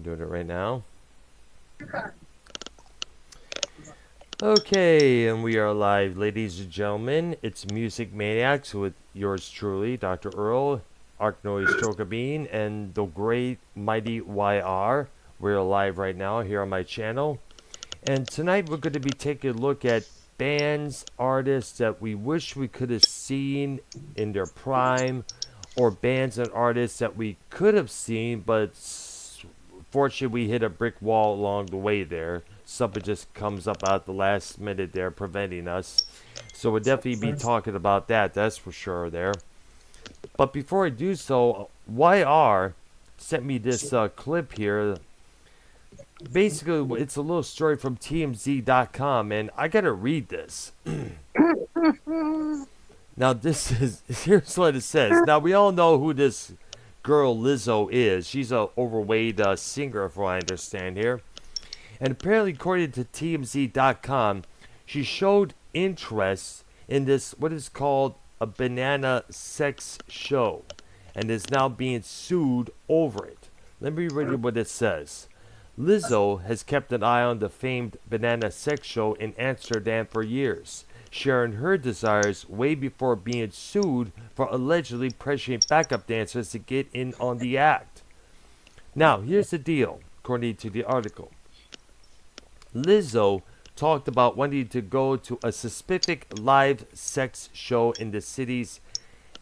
Doing it right now. Okay, and we are live, ladies and gentlemen. It's Music Maniacs with yours truly, Dr. Earl, Arknoise Chocobine, and the great mighty YR. We're live right now here on my channel. And tonight we're going to be taking a look at bands, artists that we wish we could have seen in their prime, or bands and artists that we could have seen, but fortunately we hit a brick wall along the way there. Something just comes up at the last minute there, preventing us. So we'll definitely be talking about that, that's for sure there. But before I do so, YR sent me this clip here. Basically, it's a little story from TMZ.com, and I gotta read this. Now, here's what it says. Now, we all know who this girl Lizzo is. She's a overweight singer, from what I understand here. And apparently, according to TMZ.com, she showed interest in this, what is called a banana sex show, and is now being sued over it. Let me read you what it says. Lizzo has kept an eye on the famed banana sex show in Amsterdam for years, sharing her desires way before being sued for allegedly pressuring backup dancers to get in on the act. Now, here's the deal, according to the article. Lizzo talked about wanting to go to a specific live sex show in the city's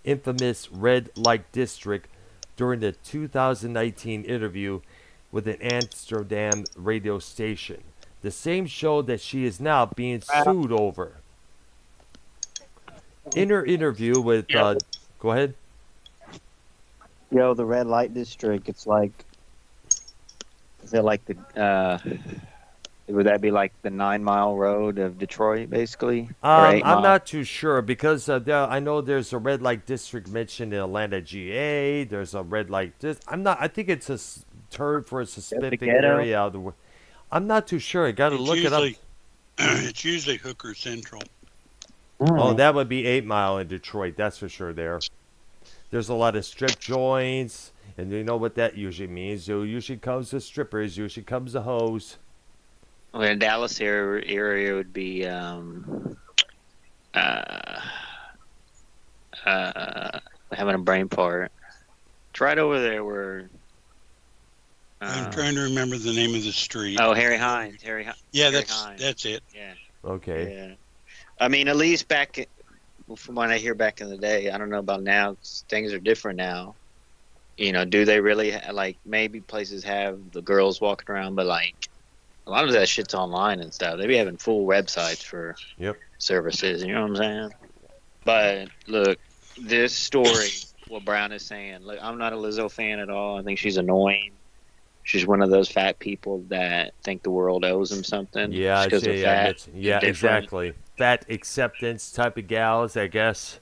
infamous red light district during the 2019 interview with an Amsterdam radio station. The same show that she is now being sued over. In her interview with, go ahead. The red light district, it's like, is it like would that be like the 9 Mile Road of Detroit, basically? I'm not too sure because I know there's a red light district mentioned in Atlanta, GA. There's a red light I think it's a term for a specific area of the world. I'm not too sure. I got to look it up. It's usually Hooker Central. Oh, that would be 8 Mile in Detroit. That's for sure there. There's a lot of strip joints, and you know what that usually means. So usually comes the strippers, usually comes the hoes. Well, in Dallas area would be having a brain fart. It's right over there where. I'm trying to remember the name of the street. Oh, Harry Hines. Yeah, that's it. Yeah. Okay. Yeah. I mean, at least from what I hear back in the day, I don't know about now. Things are different now. Do they really maybe places have the girls walking around, but a lot of that shit's online and stuff. They be having full websites for services. You know what I'm saying? But look, this story, what Brown is saying. Look, I'm not a Lizzo fan at all. I think she's annoying. She's one of those fat people that think the world owes them something. Yeah, exactly. Fat acceptance type of gals, I guess.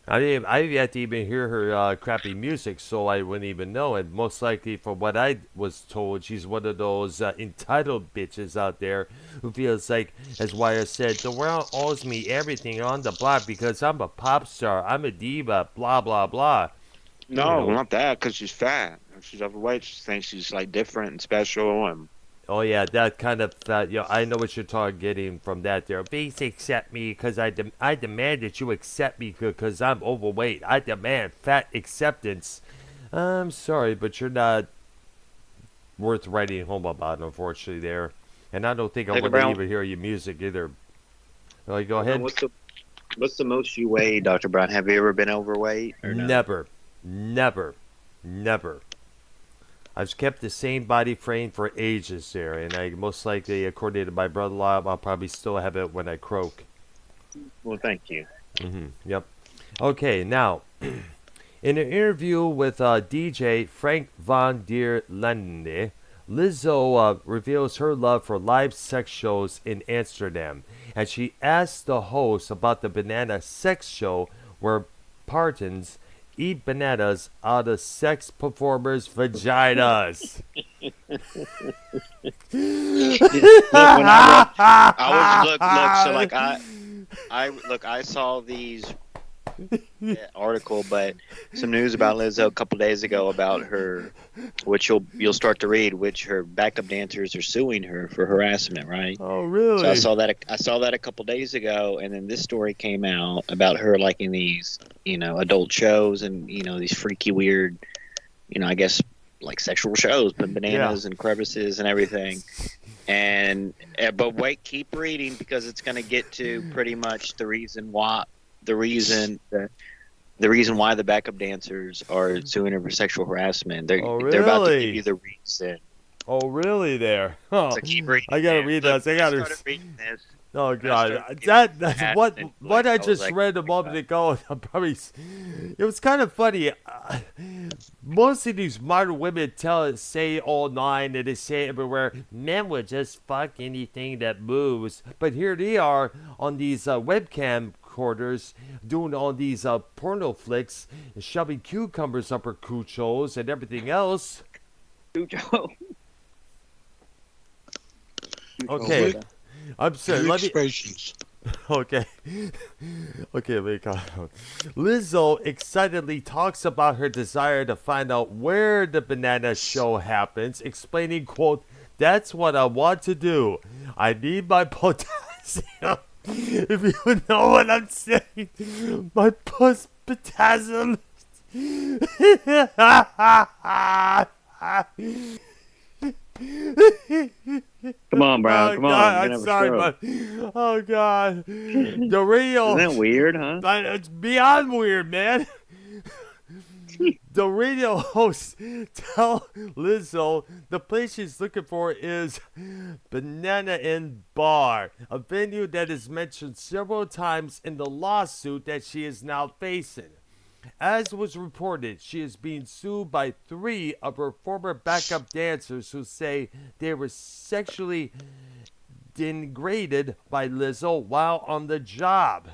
I've yet to even hear her crappy music, so I wouldn't even know. And most likely, from what I was told, she's one of those entitled bitches out there who feels like, as Wire said, the world owes me everything on the block because I'm a pop star, I'm a diva, blah, blah, blah. No, not that, because she's fat. She's overweight. She thinks she's different and special. And oh yeah, that kind of I know what you're targeting from that there. Please accept me because I demand that you accept me because I'm overweight. I demand fat acceptance. I'm sorry, but you're not worth writing home about, unfortunately there. And I don't think I would even hear your music either. Go ahead. What's the most you weigh, Dr. Brown? Have you ever been overweight? Or no? Never. I've kept the same body frame for ages there, and I most likely, according to my brother-in-law, I'll probably still have it when I croak. Well, thank you. Yep. Okay, now, in an interview with DJ Frank Van der Lende, Lizzo reveals her love for live sex shows in Amsterdam, and she asks the host about the banana sex show where participants eat bananas out of sex performers' vaginas. I saw these article, but some news about Lizzo a couple days ago about her, which you'll start to read, which her backup dancers are suing her for harassment, right? Oh, So I really? saw that a couple days ago, and then this story came out about her like in these adult shows and these freaky weird I guess like sexual shows, but bananas and crevices and everything. And but wait, keep reading because it's going to get to pretty much the reason why the reason why the backup dancers are suing her for sexual harassment. They're Oh, they're about to give really? you the reason. Oh, really? There. Huh. So keep reading. I gotta man. read Look, this. I when gotta. started reading this. Oh when I started God, getting that's mad what and, what like, I was just like, read a moment ago. I'm probably, it was kind of funny. Most of these modern women say online and they say everywhere, men would just fuck anything that moves. But here they are on these webcam recorders doing all these porno flicks, shoving cucumbers up her coochos and everything else. Okay, Quick I'm sorry. and Let me. expressions. Okay. Okay, let me go. Lizzo excitedly talks about her desire to find out where the banana show happens, explaining, quote, "That's what I want to do. I need my potassium." If you know what I'm saying. My potassium. Come on, bro. Oh Come on. God, You're I'm gonna sorry, have a but stroke. oh God, the radio. Isn't that weird, huh? But it's beyond weird, man. The radio hosts tell Lizzo the place she's looking for is Banana Inn Bar, a venue that is mentioned several times in the lawsuit that she is now facing. As was reported, she is being sued by 3 of her former backup dancers who say they were sexually degraded by Lizzo while on the job.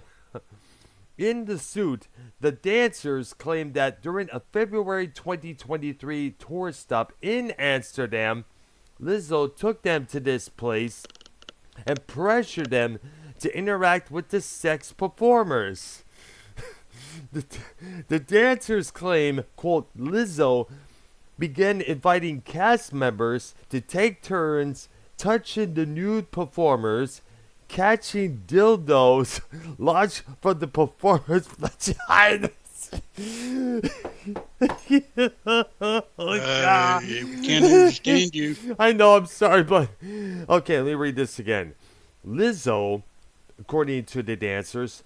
In the suit, the dancers claim that during a February 2023 tour stop in Amsterdam, Lizzo took them to this place and pressured them to interact with the sex performers. The dancers claim, quote, Lizzo began inviting cast members to take turns touching the nude performers, catching dildos launched from the performers' vaginas. Oh, God. We can't understand you. I know, I'm sorry, but okay, let me read this again. Lizzo, according to the dancers,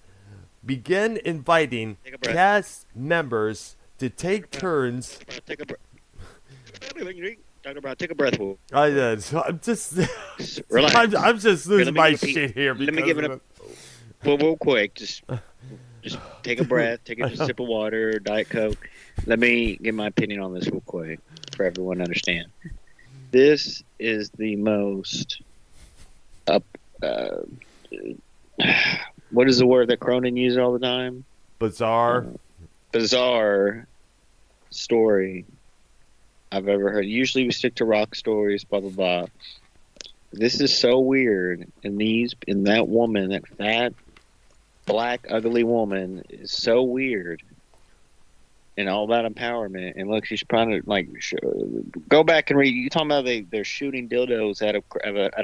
began inviting Take a breath. cast members to take turns. Take a breath. Dr. Brown, take a breath. I did. So I'm just, Relax. I'm just losing let me my give a peek. shit here. Let me because give it of a real quick. Just take a breath. Take a sip of water, Diet Coke. Let me give my opinion on this real quick for everyone to understand. This is the most up. What is the word that Cronin uses all the time? bizarre. Bizarre story I've ever heard. Usually we stick to rock stories, blah blah blah. This is so weird, and that woman, that fat, black, ugly woman, is so weird, and all about empowerment. And look, she's trying to go back and read. You talking about they're shooting dildos out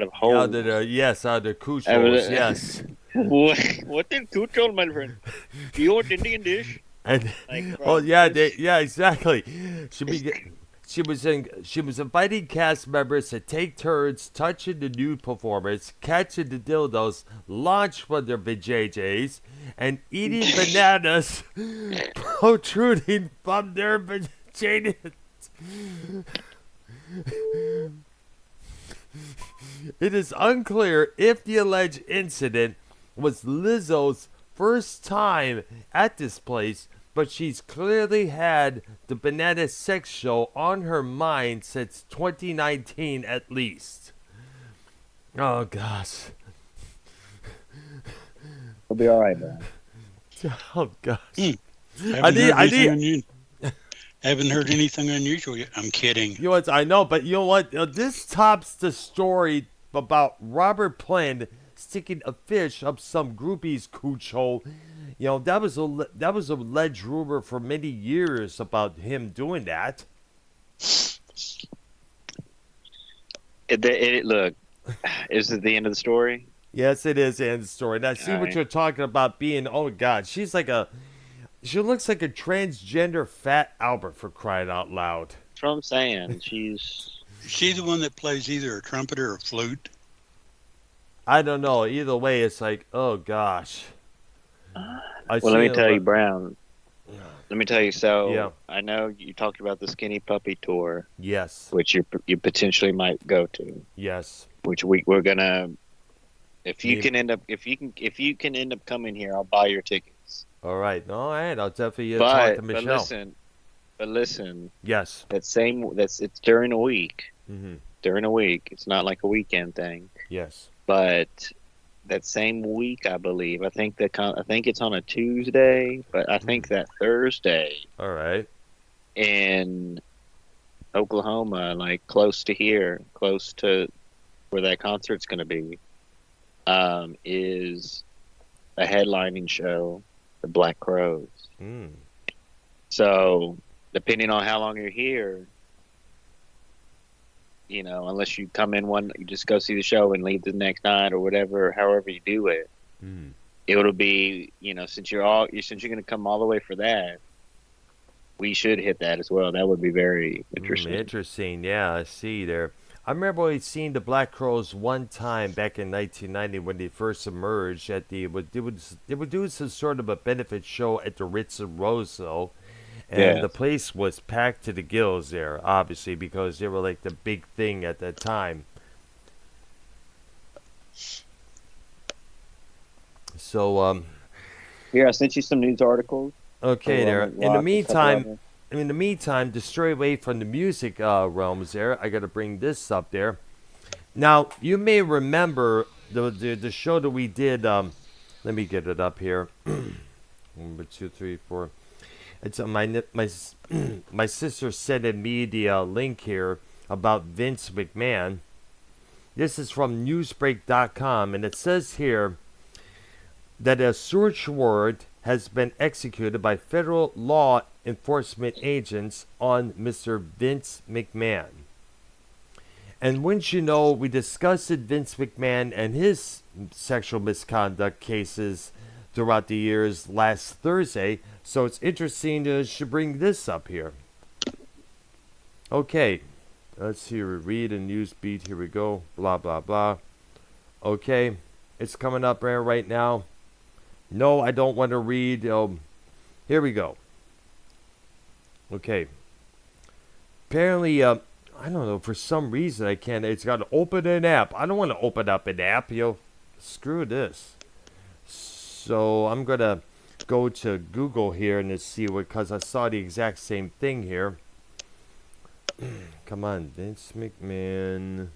of holes? Out of the, yes, out of the cooch Out of holes, the- yes. What did Cucho, my friend? You want Indian dish? And, Like, bro, oh yeah, this- yeah, exactly. She was inviting cast members to take turns touching the nude performers, catching the dildos launched from their vajayjays, and eating bananas protruding from their vaginas. It is unclear if the alleged incident was Lizzo's first time at this place, but she's clearly had the banana sex show on her mind since 2019 at least. Oh gosh. It'll be all right, man. Oh gosh. Haven't heard anything unusual yet. I'm kidding. You know what? I know, but you know what? This tops the story about Robert Plant sticking a fish up some groupie's cooch hole. You know, that was a alleged rumor for many years about him doing that. Look, is it the end of the story? Yes, it is in the story. And I see All what right. you're talking about being. Oh God, she looks like a transgender fat Albert for crying out loud. That's what I'm saying. She's. Is she the one that plays either a trumpet or a flute? I don't know. Either way, it's like, oh gosh. I Well, let see me it, tell you, but- Brown. Let me tell you. So Yeah. I know you talked about the Skinny Puppy tour, Yes, which you potentially might go to. yes. Which we're gonna. If you Me- can end up coming here, I'll buy your tickets. All right, all right. I'll definitely talk to But Michelle. listen. Yes. It's during a week. Mm-hmm. During a week. It's not like a weekend thing. Yes. But that same week, I believe. I think it's on a Tuesday, but I think that Thursday All right. in Oklahoma, like close to here, close to where that concert's going to be, is a headlining show, the Black Crows. Mm. So, depending on how long you're here, unless you come in you just go see the show and leave the next night or whatever, however you do it, Mm. it'll be, since you're going to come all the way for that, we should hit that as well. That would be very interesting. Interesting. Yeah, I see there. I remember only seeing the Black Crows one time back in 1990 when they first emerged at they were doing some sort of a benefit show at the Ritz and Roseville, and Yeah. the place was packed to the gills there, obviously because they were like the big thing at that time. So Here, I sent you some news articles. okay So, there. a In lot- the a meantime, couple of to stray away from the music realms there, I got to bring this up there. Now, you may remember the show that we did. Let me get it up here. 1, 2, 3, 4. It's my sister sent me the link here about Vince McMahon. This is from Newsbreak.com, and it says here that a search warrant has been executed by federal law enforcement agents on Mr. Vince McMahon. And wouldn't you know, we discussed Vince McMahon and his sexual misconduct cases throughout the years last Thursday, so it's interesting to bring this up here. Okay, let's see, read a news beat, here we go, blah, blah, blah. Okay, it's coming up right now. No, I don't want to read. Here we go. Okay. Apparently, I don't know, for some reason I can't. It's got to open an app. I don't want to open up an app. Screw this. So I'm going to go to Google here and see because I saw the exact same thing here. Come on, Vince McMahon.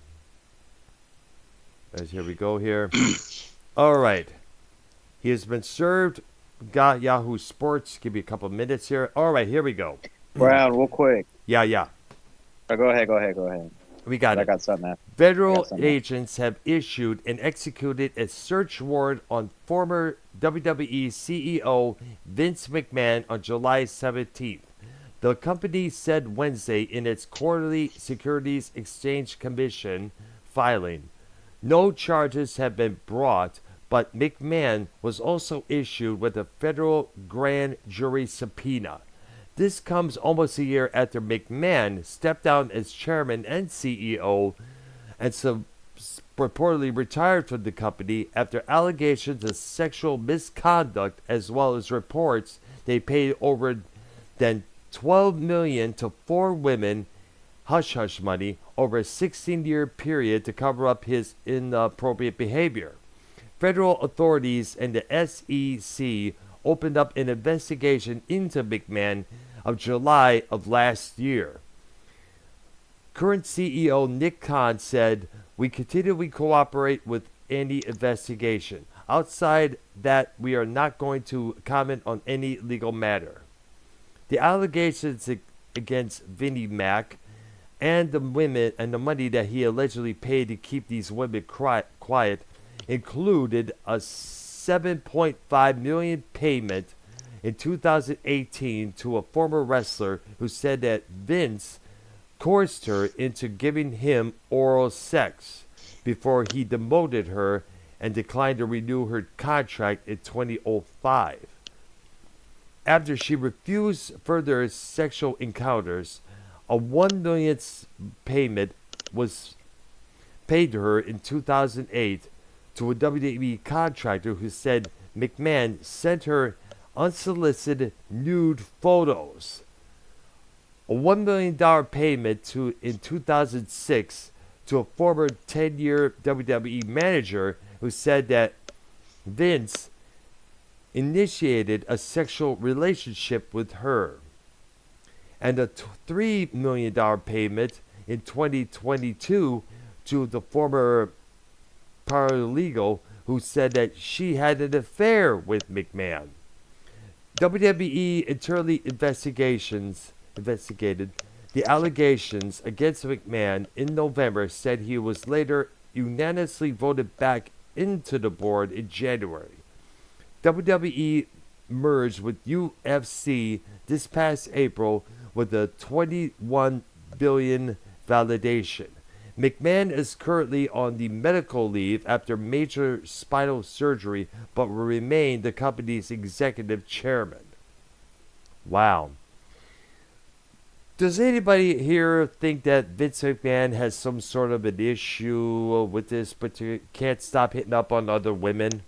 Here we go here. All right. He has been served. Got Yahoo Sports. Give me a couple minutes here. All right, here we go. Brown, real quick. Yeah. Oh, go ahead. We got I it. got something after. Federal something. agents have issued and executed a search warrant on former WWE CEO Vince McMahon on July 17th. The company said Wednesday in its quarterly Securities Exchange Commission filing. No charges have been brought, but McMahon was also issued with a federal grand jury subpoena. This comes almost a year after McMahon stepped down as chairman and CEO and reportedly retired from the company after allegations of sexual misconduct, as well as reports they paid over than $12 million to 4 women hush-hush money over a 16-year period to cover up his inappropriate behavior. Federal authorities and the SEC opened up an investigation into McMahon of July of last year. Current CEO Nick Khan said, "We continually cooperate with any investigation. Outside that, we are not going to comment on any legal matter." The allegations against Vinnie Mac and the women and the money that he allegedly paid to keep these women quiet included a $7.5 million payment in 2018 to a former wrestler who said that Vince coerced her into giving him oral sex before he demoted her and declined to renew her contract in 2005. After she refused further sexual encounters, a $1 million payment was paid to her in 2008 to a WWE contractor who said McMahon sent her unsolicited nude photos. A $1 million payment in 2006 to a former 10-year WWE manager who said that Vince initiated a sexual relationship with her. And a $3 million payment in 2022 to the former paralegal who said that she had an affair with McMahon. WWE internally investigated the allegations against McMahon in November, said he was later unanimously voted back into the board in January. WWE merged with UFC this past April with a $21 billion validation. McMahon is currently on the medical leave after major spinal surgery, but will remain the company's executive chairman. Wow. Does anybody here think that Vince McMahon has some sort of an issue with this, but can't stop hitting up on other women?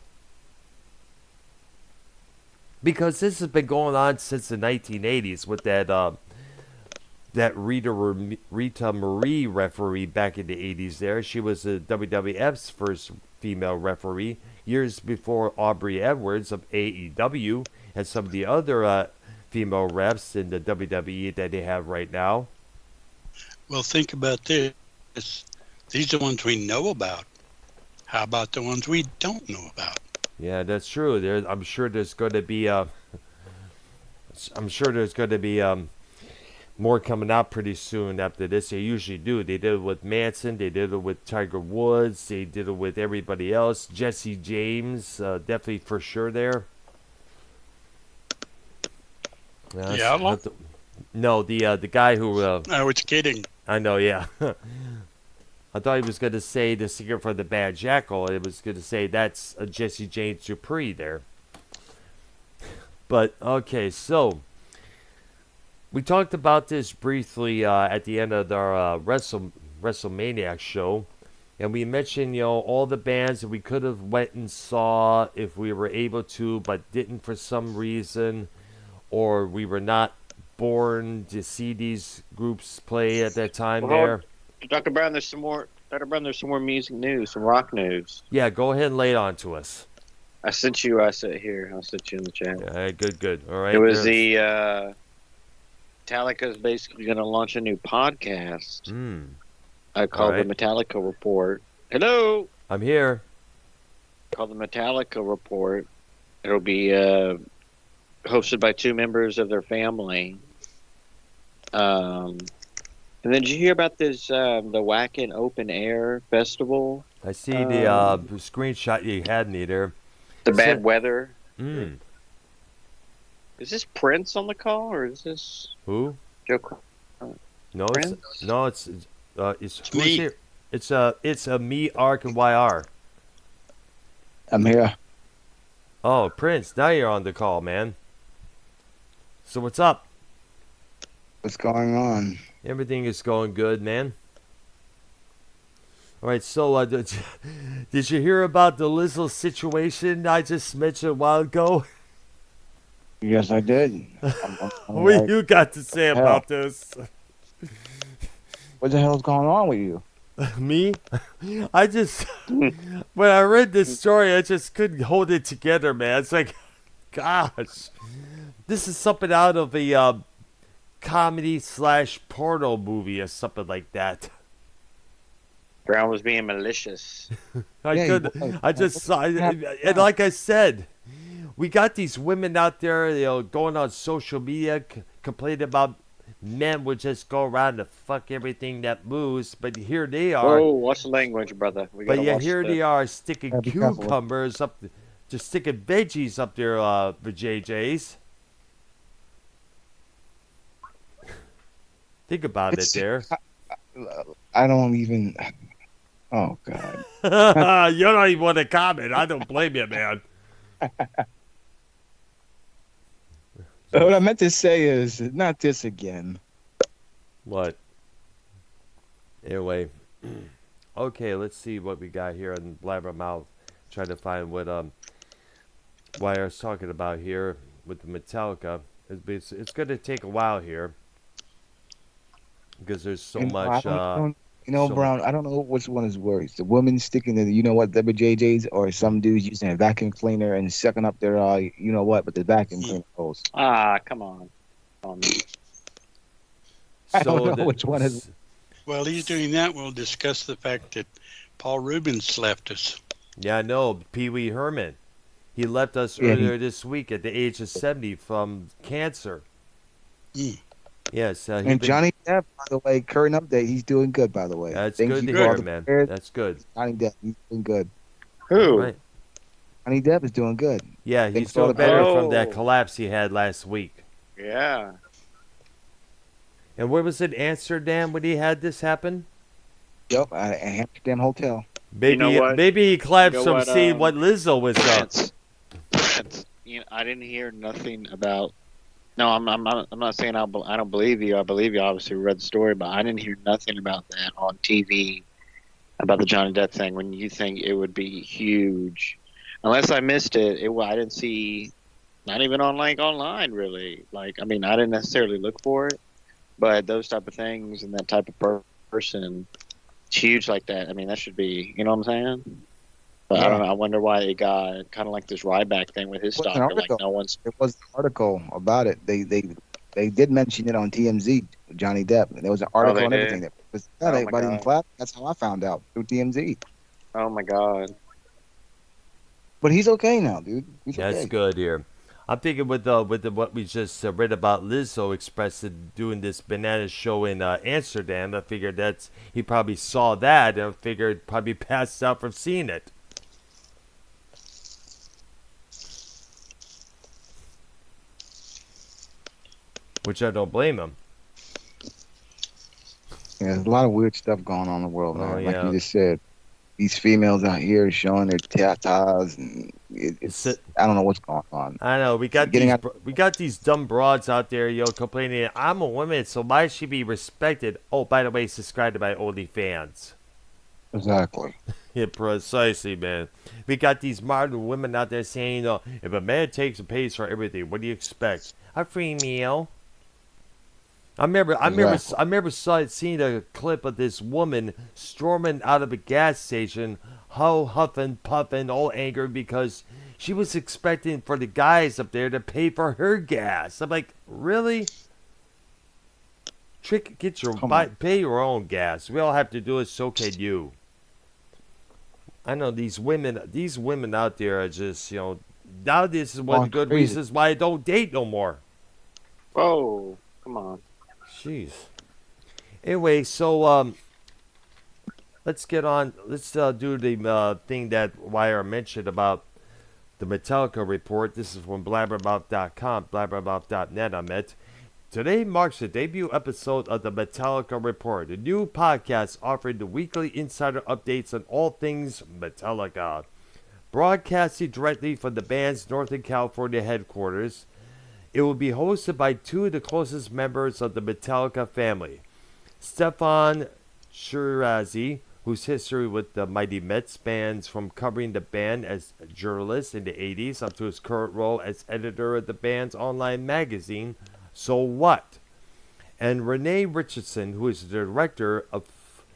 Because this has been going on since the 1980s with that Rita Marie referee back in the 80s there. She was the WWF's first female referee years before Aubrey Edwards of AEW and some of the other female refs in the WWE that they have right now. Well, think about this. These are the ones we know about. How about the ones we don't know about? Yeah, that's true. I'm sure there's going to be more coming out pretty soon after this. They usually do. They did it with Manson. They did it with Tiger Woods. They did it with everybody else. Jesse James, definitely for sure there. Yeah. No, the guy who. I was kidding. I know, yeah. I thought he was going to say the Secret for the Bad Jackal. It was going to say that's a Jesse James Dupree there. But, okay, so we talked about this briefly at the end of our WrestleManiac show. And we mentioned, all the bands that we could have went and saw if we were able to, but didn't for some reason. Or we were not born to see these groups play at that time there. Dr. Brown, there's some more. Dr. Brown, there's some more music news, some rock news. Yeah, go ahead and lay it on to us. I sent you. I'll sent you in the chat. All right, good. All right. It was the Metallica's basically going to launch a new podcast. I called the Metallica Report. Hello. I'm here. Called the Metallica Report. It'll be hosted by two members of their family. And then did you hear about this, the Wacken Open Air Festival? I see the screenshot you had me there. The bad weather. Mm. Is this Prince on the call, or is this who? Joe? No, Prince? it's me. Here? It's me, Ark, and YR. I'm here. Oh, Prince, now you're on the call, man. So what's up? What's going on? Everything is going good, man. All right, so did you hear about the Lizzo situation I just mentioned a while ago? Yes, I did. What you got to say about this? What the hell's going on with you? Me? I just, when I read this story, I just couldn't hold it together, man. It's like, gosh, this is something out of a comedy/porno movie or something like that. Brown was being malicious. I just saw, and like I said, we got these women out there, going on social media, complaining about men would just go around and fuck everything that moves, but here they are. Oh, watch the language, brother. But yeah, here they are sticking cucumbers up Just sticking veggies up there, for JJ's. Think about it It's, there. I don't even. Oh God. You don't even want to comment. I don't blame you, man. What I meant to say is not this again. What? Anyway. Okay, let's see what we got here on Blabbermouth. Try to find what I was talking about here with the Metallica. It's going to take a while here because there's so And much. So Brown, I don't know which one is worse. The woman sticking to the WJJs, or some dudes using a vacuum cleaner and sucking up their with the vacuum cleaner hose. Ah, come on. I don't know the- which one is. While he's doing that, we'll discuss the fact that Paul Rubens left us. Yeah, I know. Pee Wee Herman. He left us Yeah, earlier this week at the age of 70 from cancer. Mm. Yes. And Johnny Depp, by the way, current update, he's doing good, by the way. That's Thank good you to for all hear, the man. prayers. That's good. Johnny Depp, he's doing good. Who? Right. Johnny Depp is doing good. Yeah, Thanks he's for all doing the better prayers. from that Oh. collapse he had last week. Yeah. And where was it? Amsterdam when he had this happen? Yep, at Amsterdam Hotel. Maybe, know what? maybe he collapsed You know from what, seeing what Lizzo was up. Prince, I didn't hear nothing about. No, I'm not saying I don't believe you. I believe you. Obviously, read the story, but I didn't hear nothing about that on TV about the Johnny Depp thing. When you think it would be huge, unless I missed it. I didn't see. Not even on online, really. I didn't necessarily look for it, but those type of things and that type of person, it's huge like that. I mean, that should be. You know what I'm saying? But I Yeah. don't know. I wonder why it got kind of like this Ryback thing with his What's an stock. Like article? no one's. There was an article about it. They did mention it on TMZ, Johnny Depp. And there was an article they and did? everything. That was Oh, my everybody in God. class. That's how I found out, through TMZ. Oh my God. But he's okay now, dude. He's That's okay. good here. I'm thinking with what we just read about Lizzo expressed doing this banana show in Amsterdam. I figured he probably saw that and figured probably passed out from seeing it. Which I don't blame him. Yeah, there's a lot of weird stuff going on in the world, man. Oh, Like yeah. you just said, these females out here showing their tatas, and it's It's- I don't know what's going on. I know we got Getting these dumb broads out there, complaining. I'm a woman, so why should she be respected? Oh, by the way, subscribe to my OnlyFans. Exactly. Yeah, precisely, man. We got these modern women out there saying, if a man takes and pays for everything, what do you expect? A free meal. I remember seeing a clip of this woman storming out of a gas station, huffing, puffing, all angered because she was expecting for the guys up there to pay for her gas. I'm like, really? Pay your own gas. We all have to do it. So can you. I know these women out there are just, now this is one of the good Crazy. reasons why I don't date no more. Whoa. Come on. Jeez. Anyway, so let's get on. Let's do the thing that Wire mentioned about the Metallica report. This is from blabbermouth.com, blabbermouth.net. I meant. Today marks the debut episode of the Metallica Report, a new podcast offering the weekly insider updates on all things Metallica. Broadcasting directly from the band's Northern California headquarters, it will be hosted by two of the closest members of the Metallica family, Stefan Shirazi, whose history with the Mighty Mets spans from covering the band as a journalist in the 80s up to his current role as editor of the band's online magazine, So What? And Renee Richardson, who is the director of...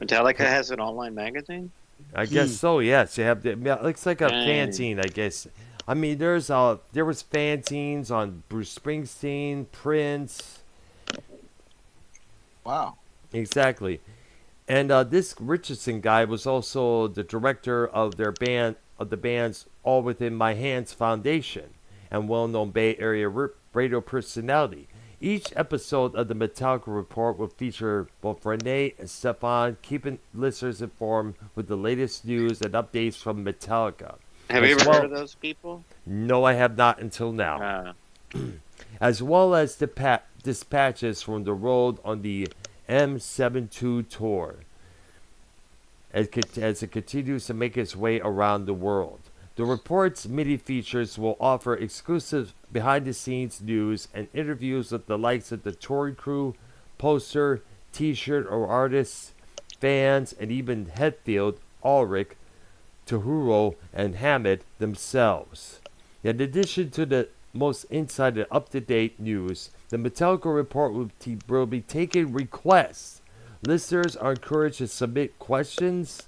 Metallica has an online magazine? I guess so, yes. They have it looks like a Dang. fanzine, I guess. I mean, there was fanzines on Bruce Springsteen, Prince. Wow. Exactly. And this Richardson guy was also the director of the band's All Within My Hands Foundation and well-known Bay Area radio personality. Each episode of the Metallica Report will feature both Renee and Stefan, keeping listeners informed with the latest news and updates from Metallica. Have you As ever well- heard of those people? No, I have not until now. As well as dispatches from the road on the M72 tour, as it continues to make its way around the world. The report's MIDI features will offer exclusive behind-the-scenes news and interviews with the likes of the touring crew, poster, t-shirt or artists, fans, and even Hetfield, Ulrich, Tahuro, and Hammett themselves. In addition to the most inside and up-to-date news, the Metallica report will be taking requests. Listeners are encouraged to submit questions,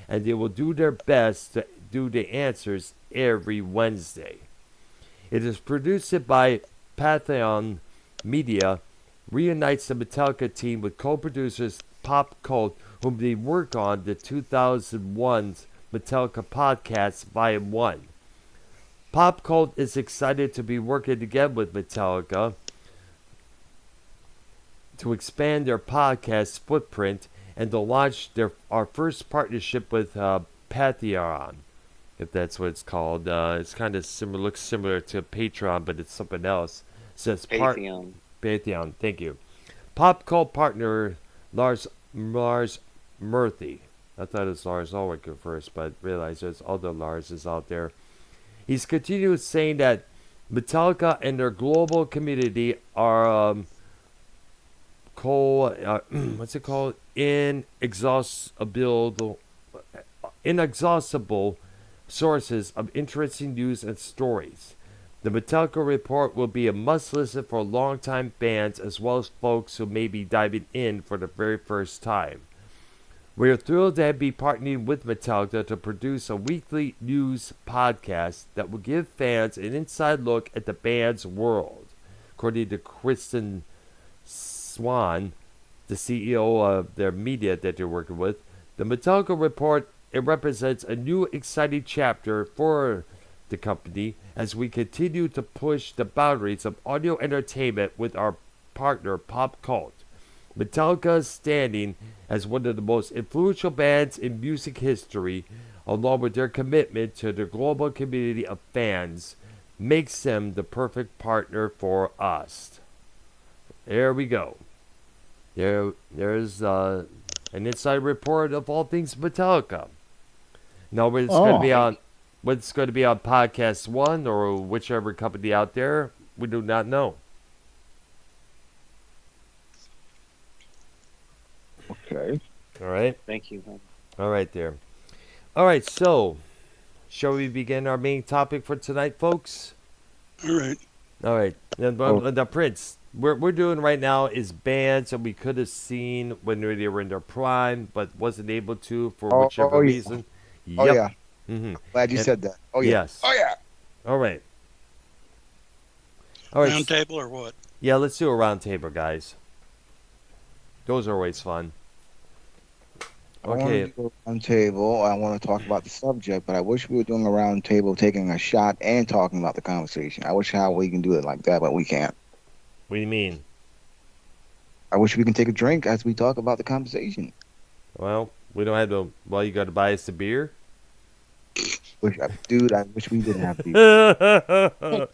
and they will do their best to do the answers every Wednesday. It is produced by Pantheon Media, reunites the Metallica team with co-producers Pop Cult, whom they work on the 2001 Metallica podcast Volume 1. Pop Cult is excited to be working together with Metallica to expand their podcast footprint and to launch our first partnership with Pantheon, if that's what it's called. It's kind of similar, looks similar to Patreon, but it's something else. Says Pantheon. Pantheon, thank you. Pop Cult partner Lars Murthy. I thought it was Lars Ulrich at first, but realized there's other Larses out there. He's continued saying that Metallica and their global community are what's it called? Inexhaustible sources of interesting news and stories. The Metallica report will be a must listen for longtime fans as well as folks who may be diving in for the very first time. We are thrilled to be partnering with Metallica to produce a weekly news podcast that will give fans an inside look at the band's world, according to Kristen Swan, the CEO of their media that they're working with. The Metallica report, it represents a new exciting chapter for the company as we continue to push the boundaries of audio entertainment with our partner Pop Cult. Metallica's standing as one of the most influential bands in music history, along with their commitment to the global community of fans, makes them the perfect partner for us. There we go. There's an inside report of all things Metallica. Now, whether it's going to be on Podcast One or whichever company out there, we do not know. Okay. All right. Thank you. All right there. All right, so shall we begin our main topic for tonight, folks? All right. All right. The Prince, we're doing right now is bands that we could have seen when they were in their prime, but wasn't able to for whichever reason. Oh, Yep. yeah. Mm-hmm. Glad you said that. Oh, yeah. Yes. Oh, yeah. All right. All right. Round table or what? Yeah, let's do a round table, guys. Those are always fun. Okay. I want to do a round table. I want to talk about the subject, but I wish we were doing a round table, taking a shot and talking about the conversation. I wish how we can do it like that, but we can't. What do you mean? I wish we can take a drink as we talk about the conversation. Well, we don't have to. Well, you got to buy us a beer. Dude, I wish we didn't have to.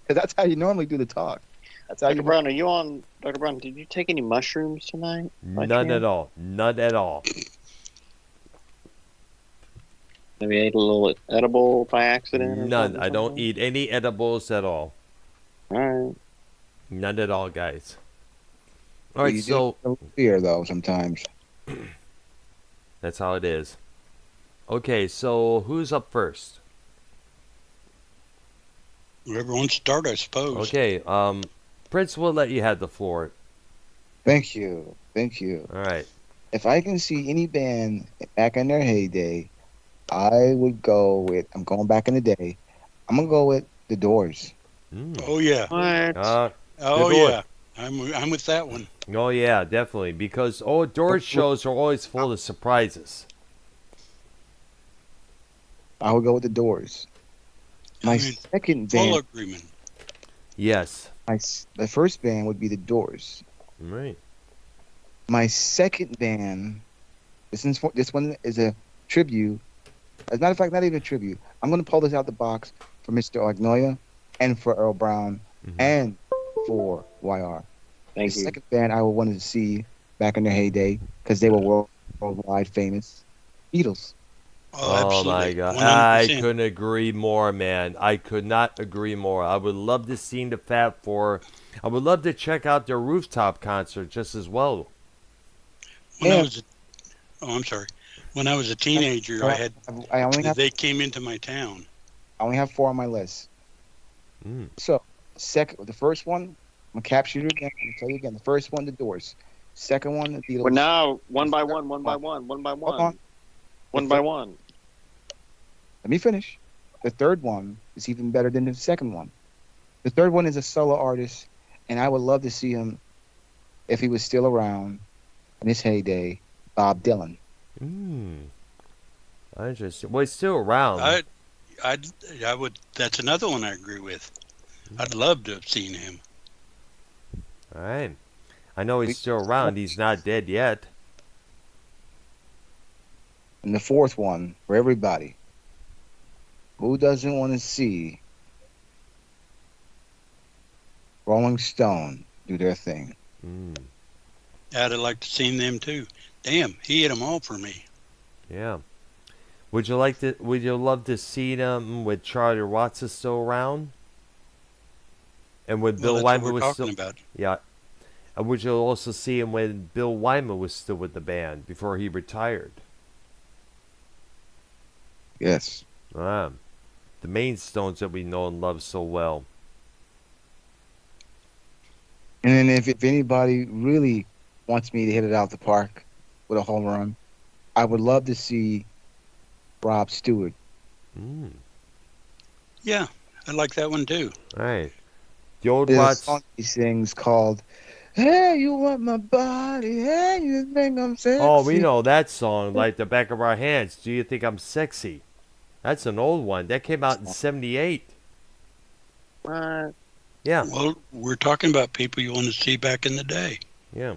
Because that's how you normally do the talk. That's how Dr. Brown, are you on? Dr. Brown, did you take any mushrooms tonight? None at all. None at all. Maybe ate a little edible by accident? Or None. something? I don't eat any edibles at all. All right. None at all, guys. All right, You so do fear though sometimes. that's how it is. Okay, so who's up first? Whoever wants to start, I suppose. Okay, Prince, we'll let you have the floor. Thank you. All right. If I can see any band back in their heyday, I would go with. I'm going back in the day. I'm gonna go with the Doors. Oh yeah. What? Oh Good yeah. I'm with that one. Oh yeah, definitely. Because Doors shows are always full of surprises. I would go with the Doors. My second Full band, agreement. Yes. the first band would be the Doors. Right. My second band, this one is a tribute As a matter of fact, not even a tribute. I'm going to pull this out the box for Mr. Agnoia and for Earl Brown Hmm. and for YR. The Thank you. second band I would wanted to see back in their heyday because they were worldwide famous. Beatles. Oh, Oh my absolutely. God. I 100%. couldn't agree more, man. I could not agree more. I would love to see the Fat Four. I would love to check out their rooftop concert just as well. When I And was, oh, I'm sorry. When I was a teenager, I only have they came into my town. I only have four on my list. Mm. So the first one, I'm gonna capture you again. I'm gonna tell you again. The first one, the Doors. Second one, the Beatles. Well, now one by one, one by one, one by Hold one, on. one by one. Let me finish. The third one is even better than the second one. The third one is a solo artist, and I would love to see him if he was still around in his heyday. Bob Dylan. Mm. Interesting. Well, he's still around. I, I would. That's another one I agree with. I'd love to have seen him. All right. I know he's still around. He's not dead yet. And the fourth one for everybody. Who doesn't want to see Rolling Stone do their thing? Mm. I'd have liked to seen them too. Damn, he hit them all for me. Yeah. Would you like to? Would you love to see them with Charlie Watts is still around? And with Well, Bill that's what Wyman we're was talking still. about. Yeah. And would you also see him when Bill Wyman was still with the band before he retired? Yes. Ah, the Mainstones that we know and love so well. And then if anybody really wants me to hit it out the park with a home run, I would love to see Rob Stewart. Mm. Yeah, I like that one too. All right. The old There's a Watts. song he sings called "Hey, you want my body? Hey, you think I'm sexy?" Oh, we know that song like the back of our hands. Do you think I'm sexy? That's an old one. That came out in '78. What? Yeah, Well, we're talking about people you want to see back in the day. yeah.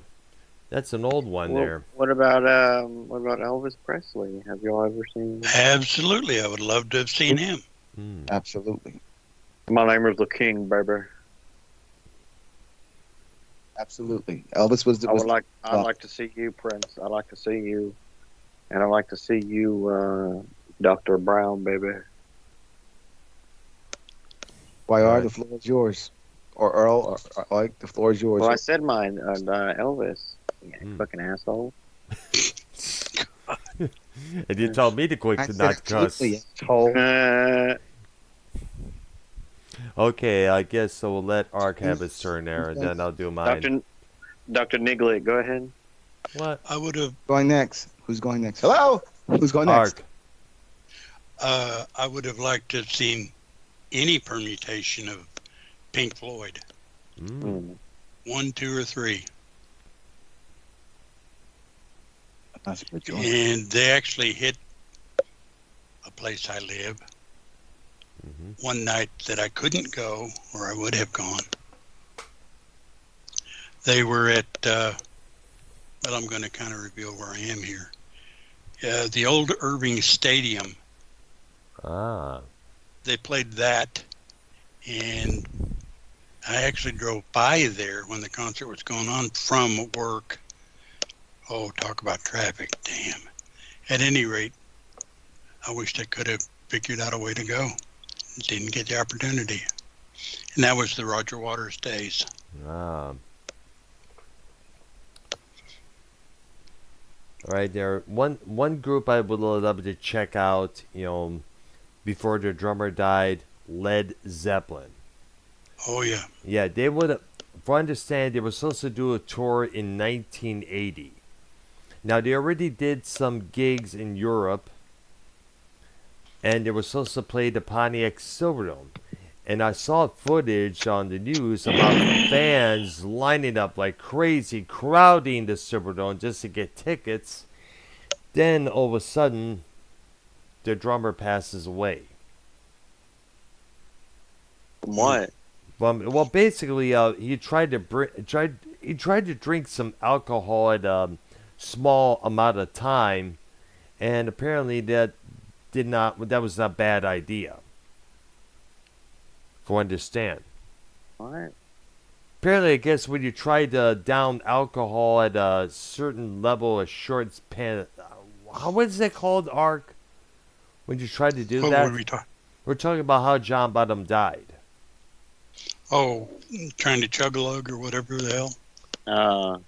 That's an old one there. What about Elvis Presley? Have y'all ever seen? Absolutely, I would love to have seen him. Mm. Absolutely, My name is the King, baby. absolutely. Elvis was the. I'd like to see you, Prince. I'd like to see you, and I'd like to see you, Dr. Brown, baby. YR, the floor is yours. Or Earl, or like the floor is yours. Well, I said mine, Elvis. Yeah, Mm. fucking asshole. And you told me to quit I to said not cuss. absolutely, asshole. Okay, I guess so. We'll let Ark have his turn there, and then I'll do mine. Dr. Niglet, go ahead. What? I would have. Going next. Who's going next? Hello. Who's going next? Ark. I would have liked to have seen any permutation of Pink Floyd. Mm. Mm. 1, 2, or 3. That's a good choice. And they actually hit a place I live Hmm. one night that I couldn't go, or I would have gone. They were at, well, I'm going to kind of reveal where I am here. The old Irving Stadium. Ah. They played that, and I actually drove by there when the concert was going on from work. Oh, talk about traffic, damn. At any rate, I wished I could have figured out a way to go. Didn't get the opportunity. And that was the Roger Waters days. Ah. All right, there. One group I would love to check out, before their drummer died, Led Zeppelin. Oh, yeah. Yeah, they would, for I understand, they were supposed to do a tour in 1980. Now, they already did some gigs in Europe, and they were supposed to play the Pontiac Silverdome. And I saw footage on the news about fans lining up like crazy, crowding the Silverdome just to get tickets. Then, all of a sudden, the drummer passes away. What? Well, basically, he tried to drink some alcohol at a small amount of time, and apparently that that was not a bad idea. If I understand. All right. Apparently, I guess when you try to down alcohol at a certain level, a short span, what is that called, Ark? When you try to do What that, were we talking? we're talking about how John Bottom died. Oh, trying to chug a lug or whatever the hell.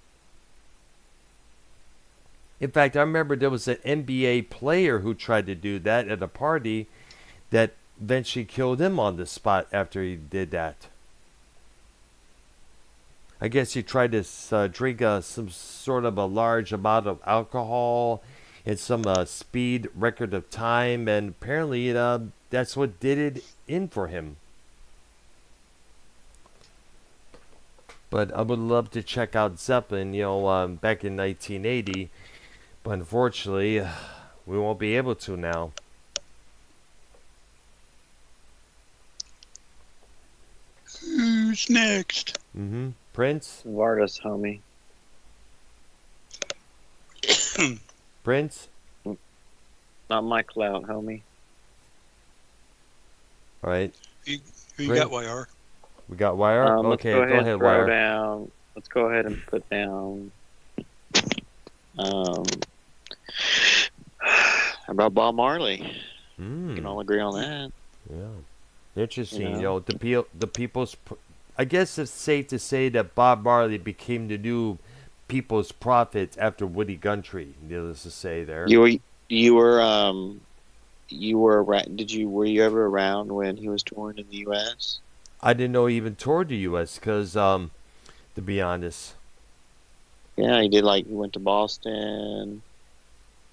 In fact, I remember there was an NBA player who tried to do that at a party that eventually killed him on the spot after he did that. I guess he tried to drink some sort of a large amount of alcohol and some speed record of time, and apparently that's what did it in for him. But I would love to check out Zeppelin, back in 1980, but unfortunately, we won't be able to now. Who's next? Prince? Vardas, homie. Prince? Not my clout, homie. All right. Who you got, YR? We got Wire? Okay, go ahead, and Wire. down. Let's go ahead and put down. How about Bob Marley? We can all agree on that. Yeah. Interesting. The people's. I guess it's safe to say that Bob Marley became the new people's prophet after Woody Guthrie. Needless to say, there. You were were you ever around when he was touring in the U.S.? I didn't know he even toured the U.S. because, to be honest. Yeah, he did. He went to Boston,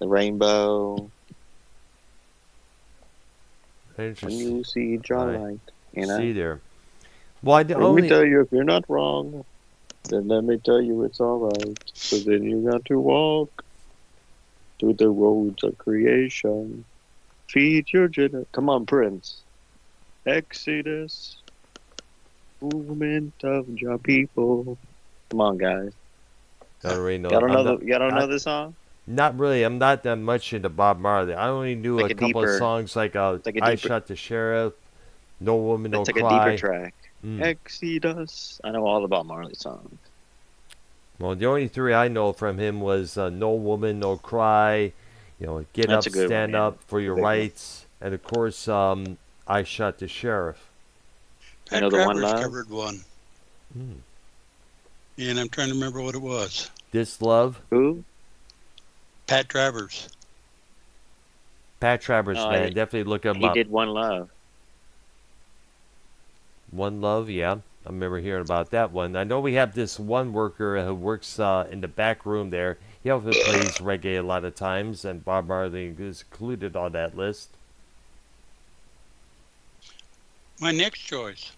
the Rainbow. Interesting. When you see John Light, See there. Well, let me tell you, if you're not wrong, then let me tell you it's all right. So then you got to walk to the roads of creation. Feed your Come on, Prince. Exodus. Movement of your people. Come on, guys. I already know. Y'all don't know this song? Not really. I'm not that much into Bob Marley. I only knew a couple of songs I Shot the Sheriff, No Woman, No Cry. It's a deeper track. Exodus. I know all the Bob Marley songs. Well, the only three I know from him was No Woman, No Cry, Get Up, Stand Up for Your Rights, and of course, I Shot the Sheriff. Pat Travers covered one. And I'm trying to remember what it was. This Love? Who? Pat Travers. Pat Travers, man. Definitely look him up. He did One Love. One Love, yeah. I remember hearing about that one. I know we have this one worker who works in the back room there. He also plays reggae a lot of times, and Bob Marley is included on that list. My next choice.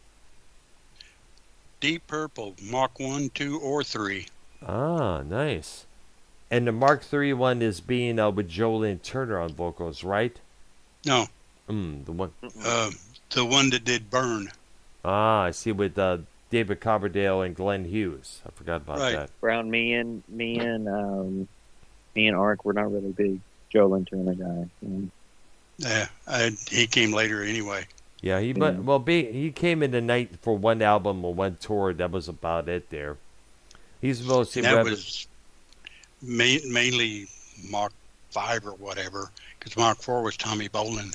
Deep Purple, Mark 1, 2, or 3. Ah, nice. And the Mark III one is being with Jolene Turner on vocals, right? No. The one. The one that did Burn. Ah, I see, with David Coverdale and Glenn Hughes. I forgot about that. Brown, me and Ark were not really big Jolene Turner guy. Yeah, he came later anyway. Yeah, he came in the night for one album or one tour. That was about it there. He's mostly that was mainly Mark 5 or whatever, because Mark 4 was Tommy Bolin.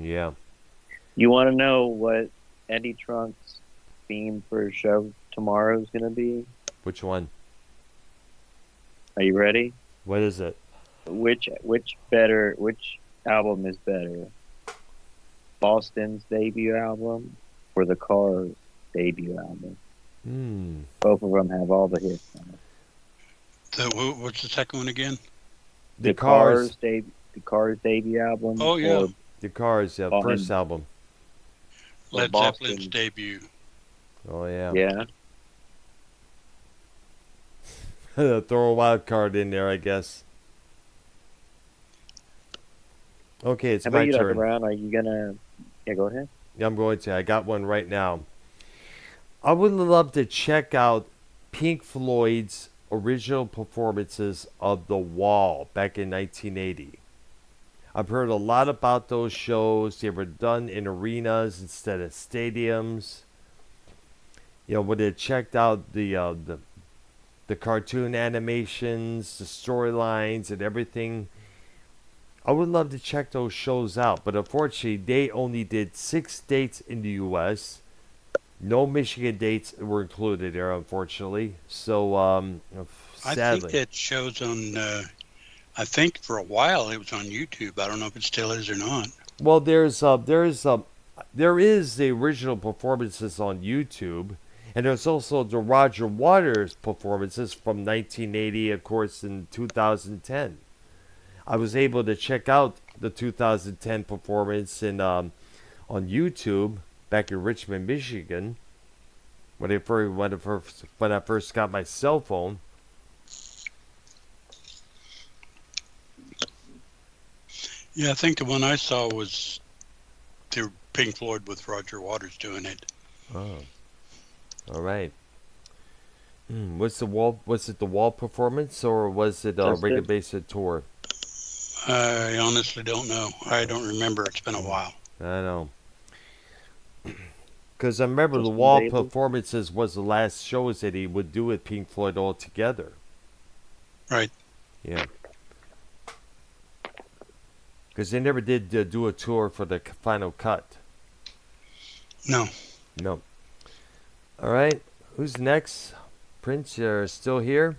Yeah. You want to know what Eddie Trunk's theme for his show tomorrow is going to be? Which one? Are you ready? What is it? Which album is better? Boston's debut album or the Cars debut album? Both of them have all the hits on it. What's the second one again? The Cars debut album. Oh yeah, the Cars first album. Led Zeppelin's debut. Oh yeah. Yeah. Throw a wild card in there, I guess. Okay, it's my turn. Brown? Are you gonna? Yeah, go ahead. Yeah, I'm going to. I got one right now. I would love to check out Pink Floyd's original performances of The Wall back in 1980. I've heard a lot about those shows. They were done in arenas instead of stadiums. When they checked out the cartoon animations, the storylines, and everything, I would love to check those shows out. But unfortunately, they only did 6 dates in the U.S. No Michigan dates were included there, unfortunately. So, I think sadly. that shows on. I think for a while it was on YouTube. I don't know if it still is or not. Well, there is the original performances on YouTube, and there's also the Roger Waters performances from 1980, of course, in 2010. I was able to check out the 2010 performance on YouTube back in Richmond, Michigan, when I first got my cell phone. Yeah, I think the one I saw was through Pink Floyd with Roger Waters doing it. Oh, all right. Was it the wall performance, or was it a Just regular it. basic tour? I honestly don't know. I don't remember. It's been a while. I know. Because I remember the Justin wall Bailey? performances was the last shows that he would do with Pink Floyd all together. Right. Yeah. Because they never did do a tour for the final cut. No. No. All right. Who's next? Prince, you're still here?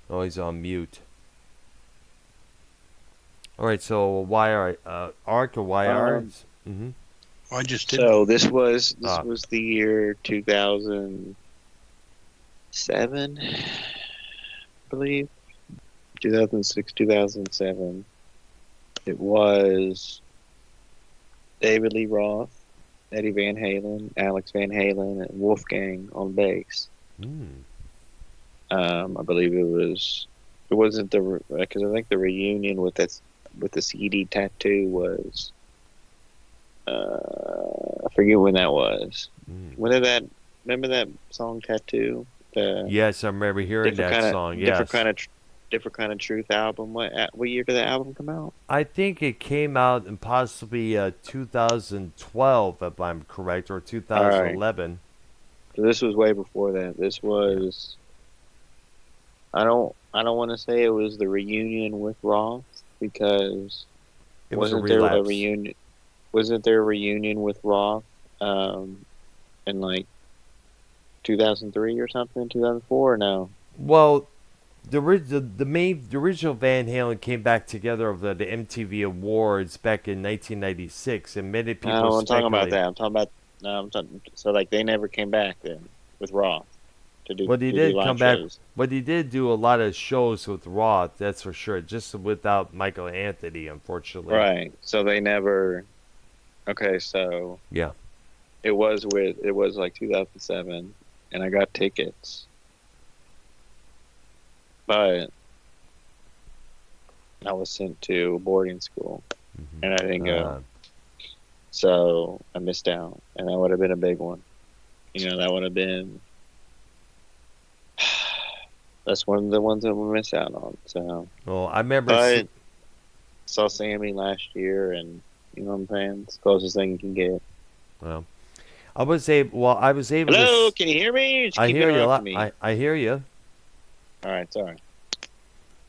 Oh, he's on mute. All right. So Arc or YR? Mm-hmm. I just did. So this was Ah. the year 2007, I believe. 2006, 2007. It was David Lee Roth, Eddie Van Halen, Alex Van Halen, and Wolfgang on bass. I believe it wasn't because I think the reunion with the CD tattoo was I forget when that was. When did that? Remember that song Tattoo? Yes, I remember hearing that song. Yes. Different kind of truth album. What year did the album come out? I think it came out in possibly 2012, if I'm correct, or 2011. So this was way before that. This was. I don't want to say it was the reunion with Roth because It was a wasn't there a relapse. reunion? Wasn't there a reunion with Roth in like 2003 or something? 2004 or no? Well, the original Van Halen came back together of the MTV Awards back in 1996, and many people No, I'm talking about speculate. that. I'm talking about no. I'm talking. So like they never came back then with Roth to do. But he to did do live come back. shows. But he did do a lot of shows with Roth, that's for sure. Just without Michael Anthony, unfortunately. Right. So they never. Okay. So Yeah. it was like 2007, and I got tickets, but I was sent to boarding school, and I didn't go. So I missed out, and that would have been a big one. That would have been. That's one of the ones that we missed out on. So, Well, I remember. but saw Sammy last year, and you know what I'm saying. It's the closest thing you can get. Well, I was able. Well, I was able Hello, to. can you hear me? Just I keep hear it you. on for me. I hear you. All right, sorry.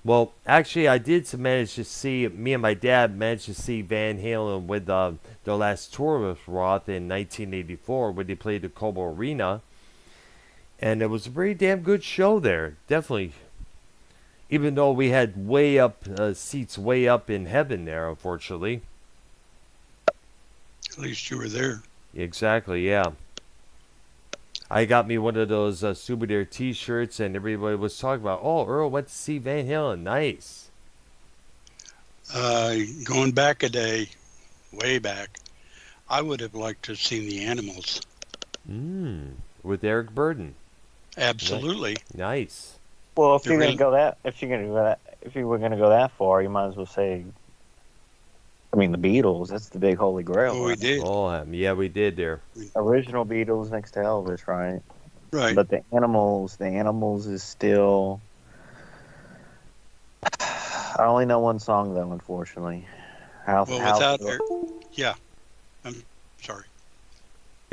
Well, actually, I did manage to see. Me and my dad managed to see Van Halen with their last tour with Roth in 1984 when they played the Como Arena, and it was a pretty damn good show there. Definitely, even though we had way up seats way up in heaven there, unfortunately. At least you were there. Exactly, yeah. I got me one of those Souvenir T-shirts, and everybody was talking about, oh, Earl went to see Van Halen. Nice. Going back a day, way back, I would have liked to have seen the Animals. With Eric Burden. Absolutely. Nice. Well, if They're you're really- gonna go that, if you were gonna go that far, you might as well say. I mean, the Beatles. That's the big holy grail. Oh, we right? did. Oh, yeah, we did there. Original Beatles next to Elvis, right? Right. But the Animals is still. I only know one song though, unfortunately. Well, How? without Eric, yeah, I'm sorry.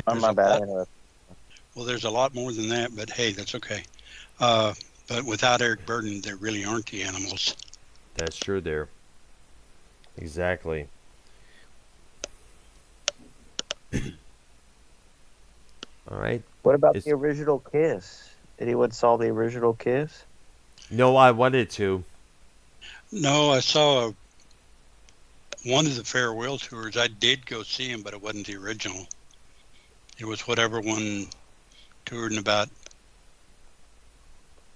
Oh, There's my a bad. I lot. interrupted. Well, there's a lot more than that, but hey, that's okay. But without Eric Burden, there really aren't the Animals. That's true there. Exactly. All right. What about It's the original Kiss? Anyone saw the original Kiss? no, I wanted to. No, I saw one of the farewell tours. I did go see him, but it wasn't the original. It was whatever one toured in about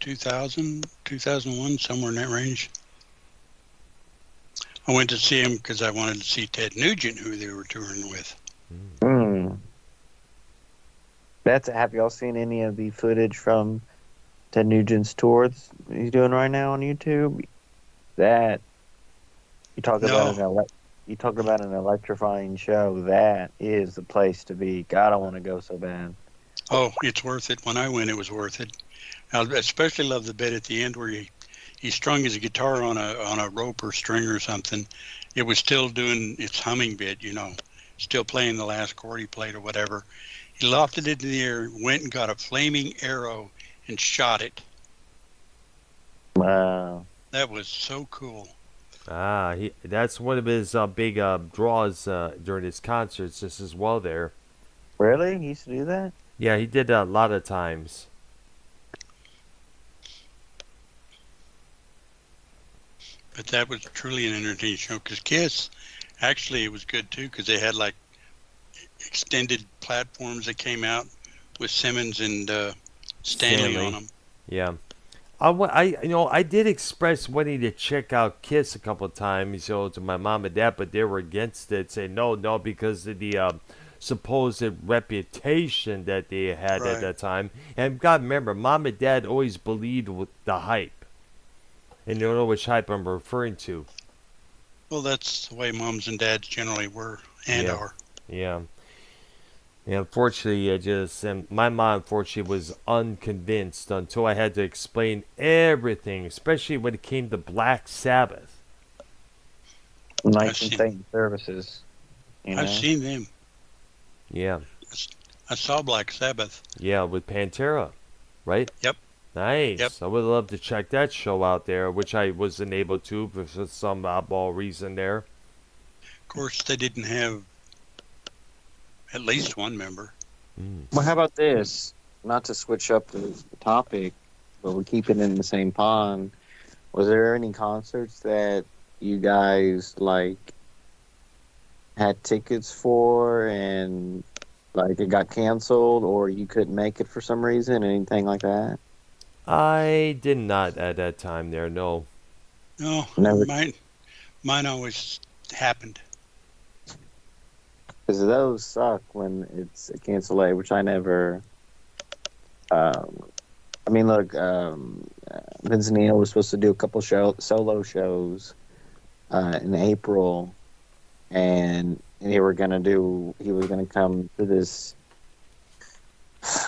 2000, 2001, somewhere in that range. I went to see him because I wanted to see Ted Nugent, who they were touring with. Hmm. Have y'all seen any of the footage from Ted Nugent's tour he's doing right now on YouTube? That you talk about No. you talk about an electrifying show. That is the place to be. God, I want to go so bad. Oh, it's worth it. When I went, it was worth it. I especially love the bit at the end where he strung his guitar on a rope or string or something. It was still doing its humming bit, still playing the last chord he played or whatever. He lofted it in the air, went and got a flaming arrow and shot it. Wow. That was so cool. That's one of his big draws during his concerts just as well there. Really? He used to do that? Yeah, he did that a lot of times. But that was truly an entertaining show because Kiss, actually, it was good too because they had like extended platforms that came out with Simmons and Stanley on them. Yeah. I did express wanting to check out Kiss a couple of times, to my mom and dad, but they were against it, saying no, because of the supposed reputation that they had at Right. that time. And God, remember, mom and dad always believed with the hype, and you know which hype I'm referring to. Well, that's the way moms and dads generally were and Yeah, are. yeah. Yeah, unfortunately, and my mom, unfortunately, was unconvinced until I had to explain everything, especially when it came to Black Sabbath. I've Nights and seen, Satan services. I've seen them. Yeah, I saw Black Sabbath. yeah, with Pantera, right? Yep. Yep. Nice. I would love to check that show out there, which I wasn't able to for some oddball reason there. Of course, they didn't have at least one member. Mm. Well, how about this? Not to switch up the topic, but we're keeping it in the same pond. Was there any concerts that you guys had tickets for and it got canceled or you couldn't make it for some reason, anything like that? I did not at that time there, no. No, Never, mine always happened. because those suck when it's a cancellation, which I never. Um, I mean, look, Vince Neil was supposed to do a couple solo shows in April, and he was gonna come to this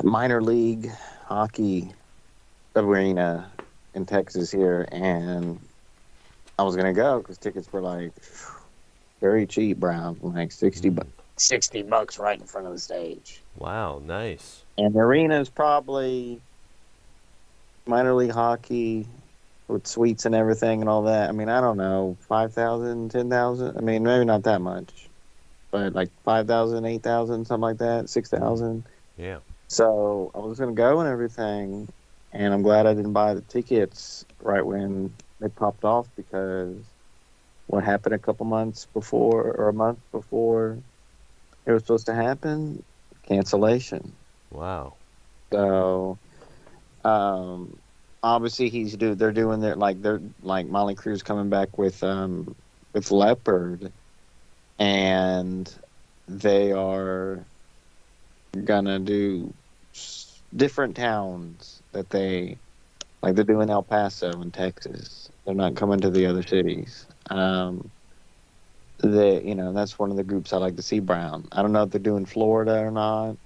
minor league hockey arena in Texas here, and I was gonna go because tickets were very cheap, Brown, like $60 right in front of the stage. Wow, nice. And the arena is probably minor league hockey with suites and everything and all that. I mean, I don't know, 5,000, 10,000. I mean, maybe not that much, but like 5,000, 8,000, something like that, 6,000. Yeah. So I was going to go and everything, and I'm glad I didn't buy the tickets right when they popped off because what happened a couple months before or a month before it was supposed to happen? Cancellation. Wow. So, obviously they're doing they're like Molly Crew's coming back with Leopard, and they are gonna do different towns that they're doing El Paso in Texas. They're not coming to the other cities. That's one of the groups I like to see, Brown. I don't know if they're doing Florida or not.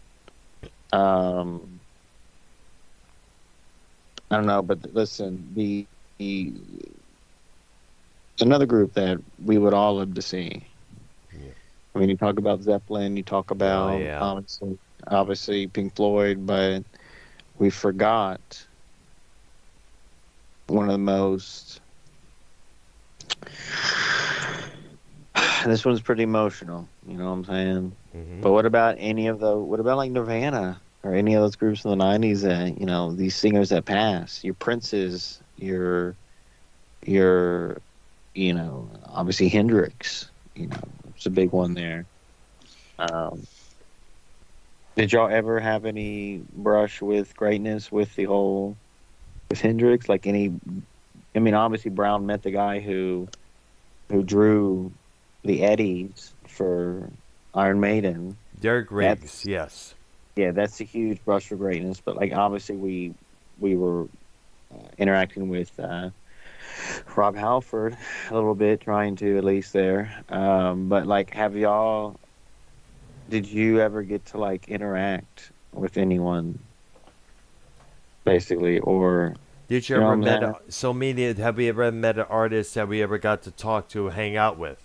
I don't know, but listen, It's another group that we would all love to see. Yeah. I mean, you talk about Zeppelin, you talk Oh about yeah. obviously Pink Floyd, but we forgot one of the most. This one's pretty emotional. You know what I'm saying? Hmm. But what about any of the? What about like Nirvana or any of those groups in the '90s that these singers that pass? Your Princes, your obviously Hendrix. It's a big one there. Um, did y'all ever have any brush with greatness with the whole with Hendrix? Like any? I mean, obviously Brown met the guy who drew the Eddies for Iron Maiden. Derek Riggs, That's yes. yeah, that's a huge brush for greatness. But like obviously we were interacting with Rob Halford a little bit, trying to at least there. But like, have y'all? Did you ever get to like interact with anyone, basically, or Did you you know ever what I'm met saying? have we ever met an artist that we ever got to talk to, hang out with?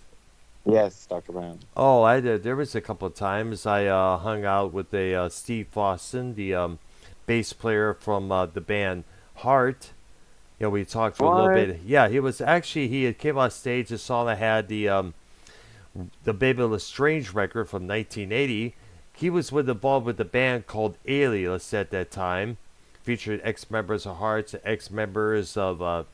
Yes, Dr. Brown. Oh, I did. There was a couple of times I hung out with a Steve Fossen, the bass player from the band Heart. We talked for a little What? bit. Yeah, he had came on stage. The song I had the Baby Lestrange record from 1980. He was involved with a band called Alias at that time, featured ex-members of Hearts, ex-members of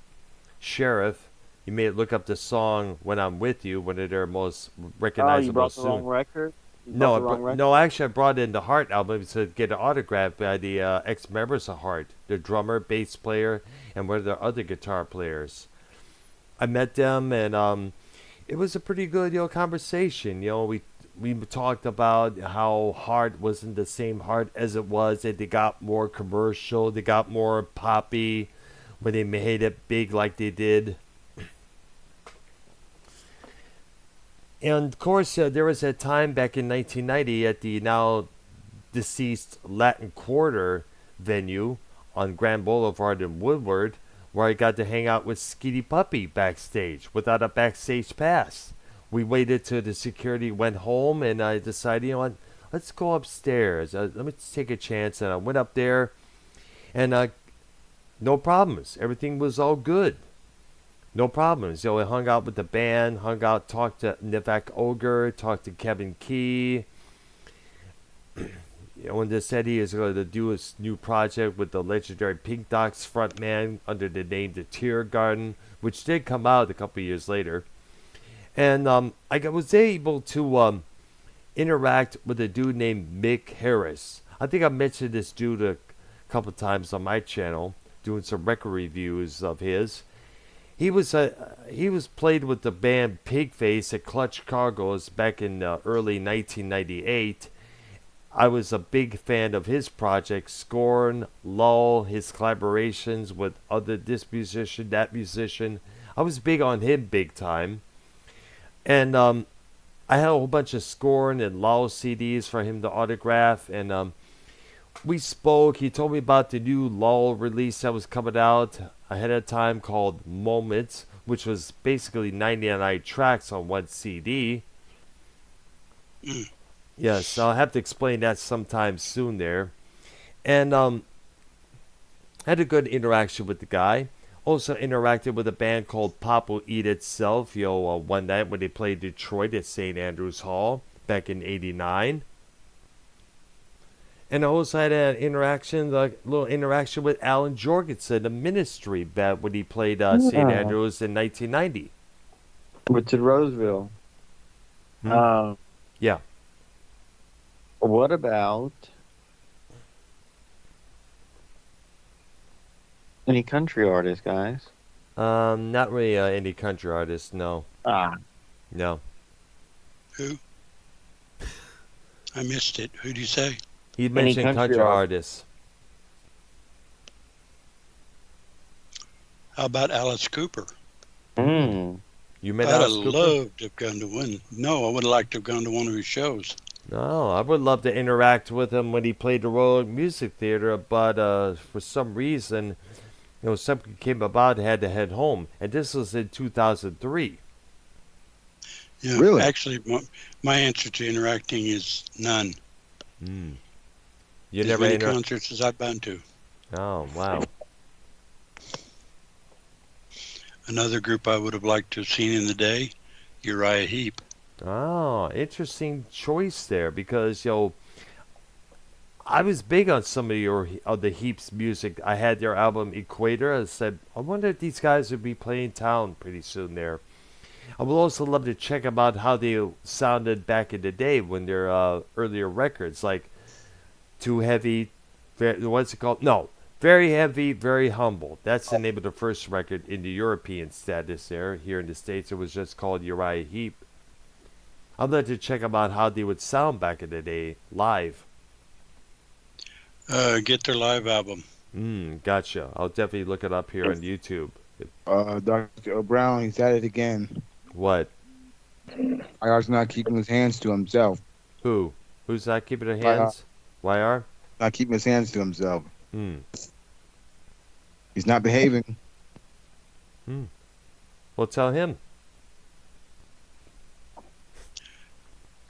Sheriff. You may look up the song "When I'm With You," one of their most Oh, you recognizable brought the wrong soon. record. You brought No, the wrong record. no, actually, I brought in the Heart album to get an autograph by the ex-members of Heart, the drummer, bass player, and one of their other guitar players. I met them, and it was a pretty good, conversation. We talked about how Heart wasn't the same Heart as it was. That they got more commercial, they got more poppy when they made it big like they did. And of course, there was a time back in 1990 at the now deceased Latin Quarter venue on Grand Boulevard in Woodward, where I got to hang out with Skeety Puppy backstage without a backstage pass. We waited till the security went home, and I decided, what, let's go upstairs. Let me take a chance, and I went up there, and no problems. Everything was all good. No problems. I hung out with the band, talked to Nivek Ogre, talked to Kevin Key. When they said he is going to do his new project with the legendary Pink Docs frontman under the name The Tear Garden, which did come out a couple years later. And I was able to interact with a dude named Mick Harris. I think I mentioned this dude a couple times on my channel, doing some record reviews of his. He was played with the band Pigface at Clutch Cargoes back in early 1998. I was a big fan of his project, Scorn, Lull, his collaborations with this musician, that musician. I was big on him big time. And I had a whole bunch of Scorn and Lull CDs for him to autograph. And we spoke. He told me about the new Lull release that was coming out ahead of time called Moments, which was basically 99 tracks on one CD. Yes, I'll have to explain that sometime soon there. And had a good interaction with the guy. Also interacted with a band called Pop Will Eat Itself, one night when they played Detroit at St. Andrews Hall back in '89. And I also had a little interaction with Alan Jorgensen, the Ministry, that when he played St. Yeah. Andrews in 1990. Richard Roseville. Hmm? Yeah. What about any country artists, guys? Not really any country artist, no. No. Who? I missed it. Who'd you say? He mentioned country artists. How about Alice Cooper? Mm. You met I'd have Alice Cooper? loved to have gone to one. No, I would have liked to have gone to one of his shows. No, I would love to interact with him when he played the Royal Music Theater, but for some reason, something came about, had to head home, and this was in 2003. Yeah, Really? actually, my answer to interacting is none. Mm. You As never many inter. concerts as I've been to. Oh wow. Another group I would have liked to have seen in the day, Uriah Heep. Oh, interesting choice there because I was big on some of the Heaps music. I had their album Equator. I said, I wonder if these guys would be playing town pretty soon there. I would also love to check about how they sounded back in the day when their earlier records, like Too Heavy, what's it called? No, Very Heavy, Very Humble. That's the name of the first record in the European status there. Here in the States, it was just called Uriah Heep. I'd like to check about how they would sound back in the day live. Get their live album. Gotcha. I'll definitely look it up here on YouTube. Dr. Brown, he's at it again. What? IR's not keeping his hands to himself. Who? Who's not keeping their hands? YR? Not keeping his hands to himself. Hmm. He's not behaving. Well, tell him.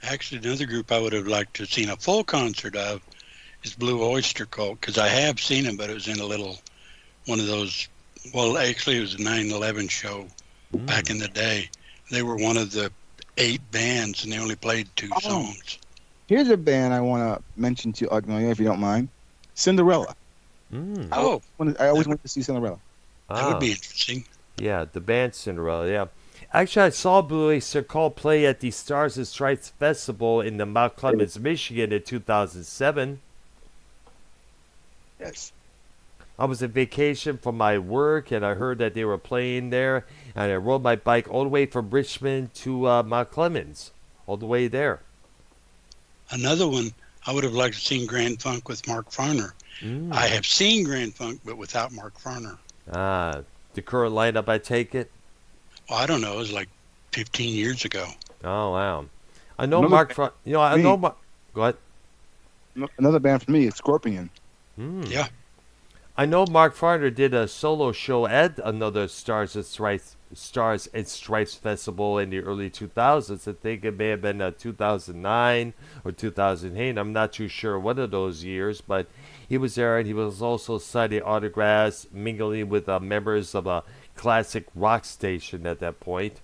Actually, another group I would have liked to have seen a full concert of is Blue Oyster Cult, because I have seen them, but it was in one of those, well, actually it was a 9/11 show back in the day. They were one of the 8 bands, and they only played 2 songs. Here's a band I want to mention to Agnolia, if you don't mind. Cinderella. Oh, I always wanted to see Cinderella. that would be interesting. Yeah, the band Cinderella, yeah. Actually, I saw Blue Oyster Cult play at the Stars and Stripes Festival in the Mount Clemens, Michigan in 2007. Yes. I was on vacation from my work, and I heard that they were playing there, and I rode my bike all the way from Richmond to Mount Clemens, all the way there. Another one, I would have liked to seen Grand Funk with Mark Farner. I have seen Grand Funk, but without Mark Farner. The current lineup, I take it? Well, I don't know. It was like 15 years ago. Oh, wow. I know Another Mark Farner. I know Mark. Go ahead. Another band for me is Scorpion. Yeah. I know Mark Farner did a solo show at another Stars and Stripes Festival in the early 2000s. I think it may have been 2009 or 2008. I'm not too sure one of those years, but he was there, and he was also signing autographs, mingling with members of a classic rock station at that point.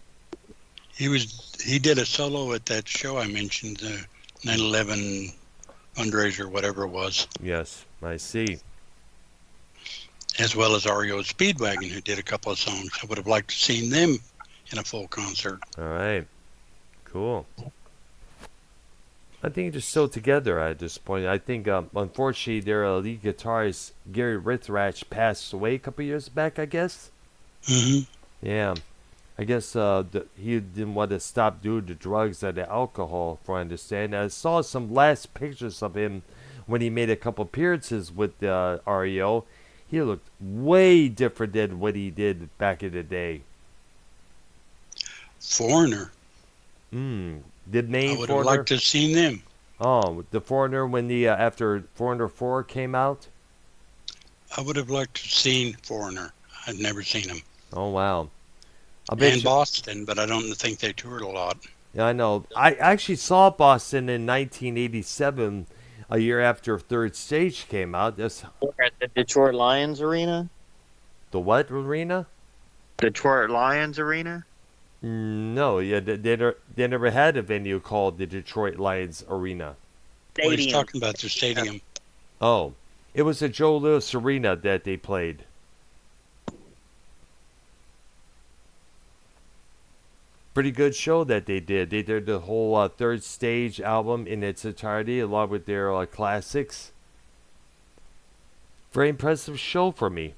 He did a solo at that show I mentioned, the 9/11 fundraiser, whatever it was. Yes, I see. As well as REO Speedwagon, who did a couple of songs. I would have liked to seen them in a full concert. All right. Cool. I think they're still together at this point. I think, unfortunately, their lead guitarist, Gary Rithratch, passed away a couple years back, I guess. Yeah. I guess he didn't want to stop doing the drugs and the alcohol, for I understand. I saw some last pictures of him when he made a couple appearances with REO. He looked way different than what he did back in the day. Foreigner. The main I would Foreigner. have liked to have seen them. Oh, the Foreigner when after Foreigner 4 came out? I would have liked to have seen Foreigner. I'd never seen them. Oh, wow. I bet And Boston, but I don't think they toured a lot. Yeah, I know. I actually saw Boston in 1987, a year after Third Stage came out. That's At the Detroit Lions Arena? the what arena? Detroit Lions Arena? No, yeah, they never had a venue called the Detroit Lions Arena. Well, he's talking about their stadium. Oh, it was the Joe Louis Arena that they played. Pretty good show that they did. They did the whole Third Stage album in its entirety, along with their classics. Very impressive show for me.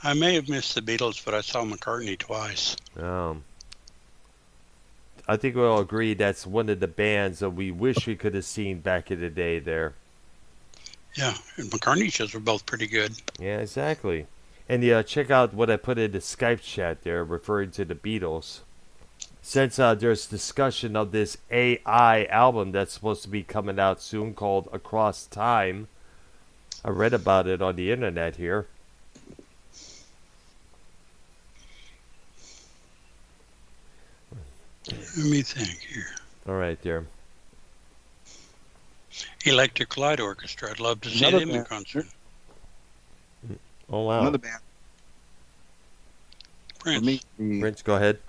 I may have missed the Beatles, but I saw McCartney twice. I think we'll agree that's one of the bands that we wish we could have seen back in the day there. Yeah, and McCartney shows were both pretty good. Yeah, exactly. And check out what I put in the Skype chat there, referring to the Beatles. Since there's discussion of this AI album that's supposed to be coming out soon called Across Time, I read about it on the internet here. Let me think here. All right, there. Electric Light Orchestra. I'd love to see Another them in band. concert. Oh wow. Another band for Prince. me, the Prince, go ahead.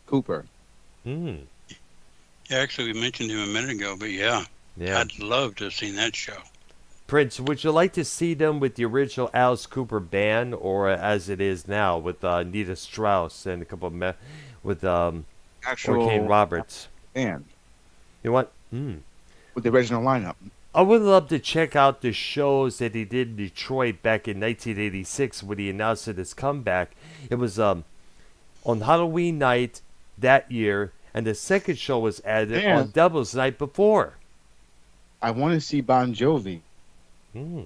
Cooper. Hmm. Yeah, actually, we mentioned him a minute ago, but yeah, Yeah. I'd love to have seen that show. Prince, would you like to see them with the original Alice Cooper band, or as it is now with Nita Strauss and a couple of with Actual Orkane Roberts? band You know what? Hmm. with the original lineup. I would love to check out the shows that he did in Detroit back in 1986 when he announced his comeback. It was on Halloween night that year, and the second show was added Yeah. on Devil's Night before. I want to see Bon Jovi. Hmm.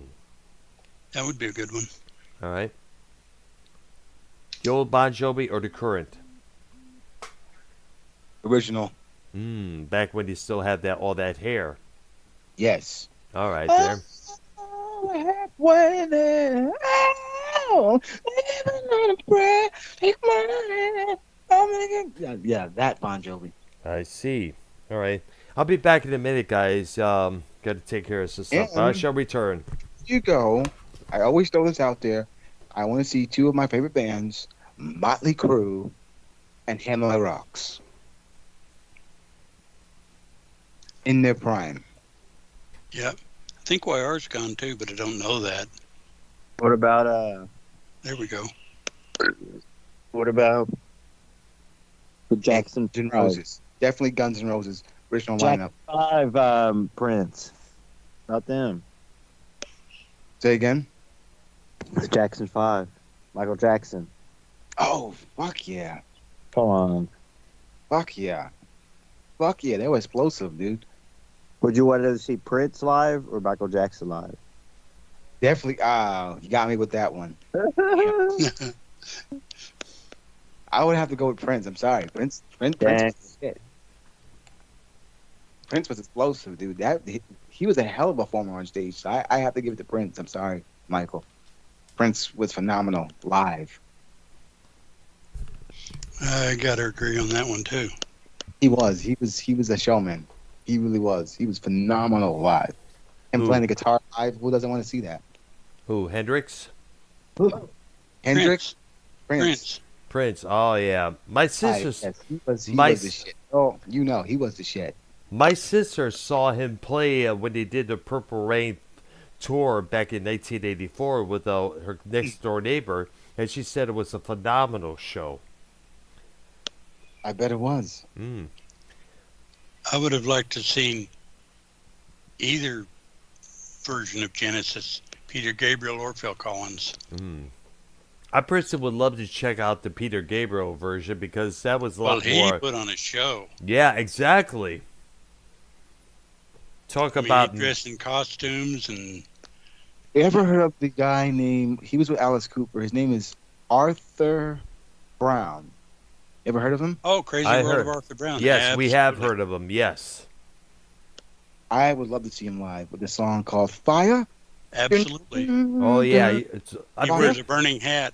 That would be a good one. All right. The old Bon Jovi or the current? Original. Hmm. Back when he still had all that hair. Yes. All right, there. Halfway there. Oh, living on a prayer. Take my hand. Yeah, that Bon Jovi. I see. All right. I'll be back in a minute, guys. Got to take care of some stuff. But I And- shall return. You go. I always throw this out there. I want to see two of my favorite bands, Motley Crue and Hamlet Rocks, in their prime. Yep. I think YR's gone too, but I don't know that. What about There we go. what about the Jackson Guns N' 5? Roses. Definitely Guns N' Roses. Original Jack- lineup. 5 Prince. Not them. Say again. The Jackson 5. Michael Jackson. Oh, fuck yeah. Come on. Fuck yeah. Fuck yeah. They were explosive, dude. Would you want to see Prince live or Michael Jackson live? Definitely. You got me with that one. I would have to go with Prince. I'm sorry. Prince was shit. Prince was explosive, dude. He was a hell of a performer on stage. So I have to give it to Prince. I'm sorry, Michael. Prince was phenomenal live. I gotta agree on that one too. He was a showman. He really was. He was phenomenal live. Him Who? playing the guitar live. Who doesn't want to see that? Who? Hendrix? Hendrix, Prince. Prince. Oh yeah. My sister's. Yes, he was my the shit. Oh, you know, he was the shit. My sister saw him play when they did the Purple Rain tour back in 1984 with her next door neighbor, and she said it was a phenomenal show. I bet it was. Mm. I would have liked to seen either version of Genesis, Peter Gabriel or Phil Collins. Mm. I personally would love to check out the Peter Gabriel version because that was a Well, lot he more. put on a show. Yeah, exactly. Talk I mean, about. he dressed in costumes and You ever heard of the guy named? He was with Alice Cooper. His name is Arthur Brown. Ever heard of him? Crazy I World heard. of Arthur Brown. Yes, we have Absolutely. heard of him. Yes. I would love to see him live with a song called Fire. Absolutely. Oh yeah. I He believe- wears a burning hat.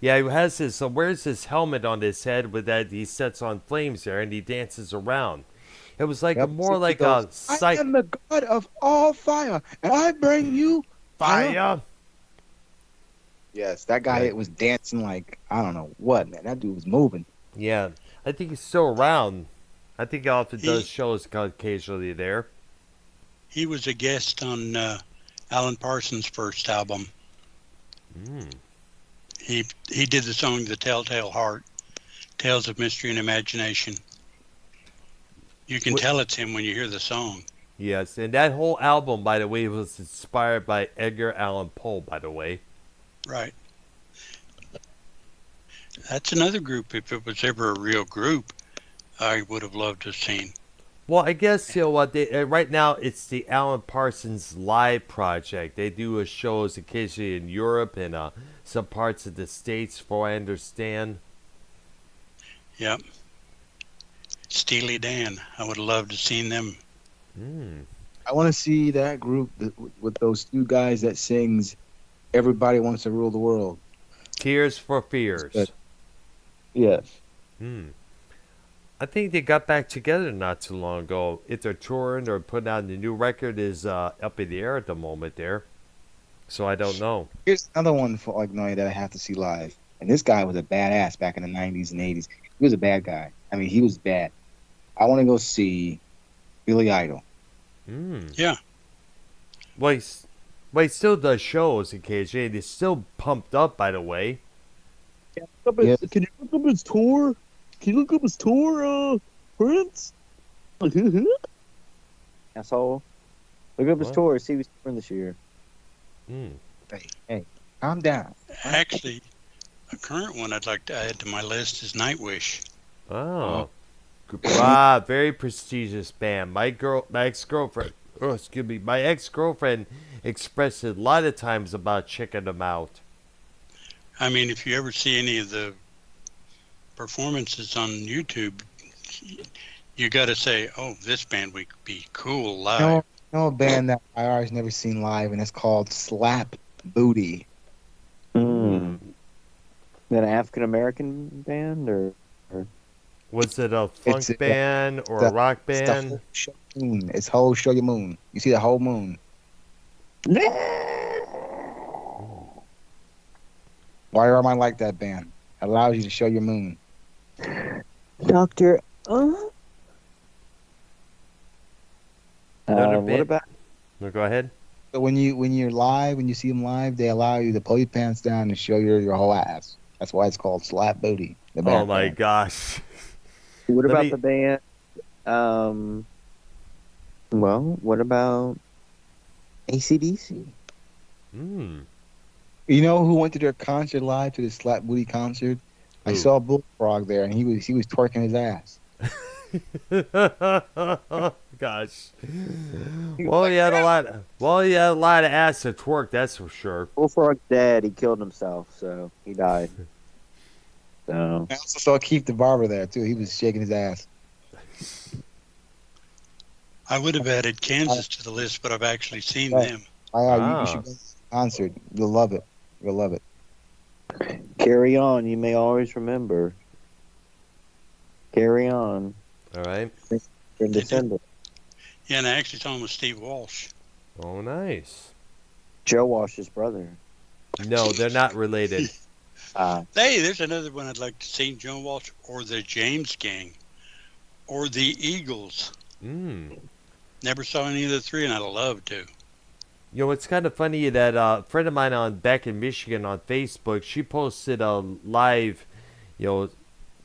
Yeah, he has his. So wears his helmet on his head with that he sets on flames there, and he dances around. It was like Yep. more He like goes, a sight. I am the God of all fire, and I bring you fire. Fire. Yes, that guy Right. was dancing like I don't know what, man. That dude was moving. Yeah, I think he's still around. I think he often does He- shows occasionally there. He was a guest on Alan Parsons' first album. Mm. He did the song "The Telltale Heart," Tales of Mystery and Imagination. You can What- tell it's him when you hear the song. Yes, and that whole album, by the way, was inspired by Edgar Allan Poe. By the way. Right. That's another group. If it was ever a real group, I would have loved to have seen. Well, I guess you know what. Right now, it's the Alan Parsons Live project. They do shows occasionally in Europe and some parts of the States, for I understand. Yep. Steely Dan. I would have loved to have seen them. Mm. I want to see that group with those two guys that sings "Everybody Wants to Rule the World." Tears for It's good. Fears. Yes. Hmm. I think they got back together not too long ago. If they're touring or putting out a new record is up in the air at the moment there. So I don't know. Here's another one for like Noy that I have to see live. And this guy was a badass back in the 90s and 80s. He was a bad guy. I mean, he was bad. I want to go see Billy Idol. Hmm. Yeah. Well, he still does shows occasionally. And he's still pumped up, by the way. Yeah. Can you look up his tour? Can you look up his tour, Prince? Asshole. Look up his What? tour. See who's touring this year. Hmm. Hey, calm down. Actually, a current one I'd like to add to my list is Nightwish. Oh. Wow, very prestigious band. My ex-girlfriend, my ex-girlfriend expressed it a lot of times about checking them out. I mean, if you ever see any of the performances on YouTube, you got to say, "Oh, this band would be cool live." You know a band that IR's never seen live, and it's called Slap Booty. Mm. That an African American band or Was it a funk It's a- band or a the- rock It's the band? whole show moon. It's whole show your moon. You see the whole moon. Why am I like that band? Allows you to show your moon. Doctor? Another What band- about No, go ahead. So when you're live, when you see them live, they allow you to pull your pants down and show your whole ass. That's why it's called Slap Booty. The Oh band my band. gosh. what Let about me- the band? Well, what about AC/DC? Hmm. You know who went to their concert live to the Slap Booty concert? I Who? saw Bullfrog there, and he was twerking his ass. Gosh. Well, he had a lot of ass to twerk, that's for sure. Bullfrog's dead. He killed himself, so he died. So I also saw Keith the Barber there too. He was shaking his ass. I would have added Kansas to the list, but I've actually seen Right. them. You should go to the concert. You'll love it. You'll love it. carry on. You may always remember. Carry on. All right. In December. Yeah, and I actually saw him with Steve Walsh. Oh, nice. Joe Walsh's brother. No, they're not related. Hey, there's another one I'd like to see: Joe Walsh or the James Gang or the Eagles. Hmm. Never saw any of the three, and I'd love to. You know, it's kind of funny that a friend of mine back in Michigan on Facebook, she posted a live,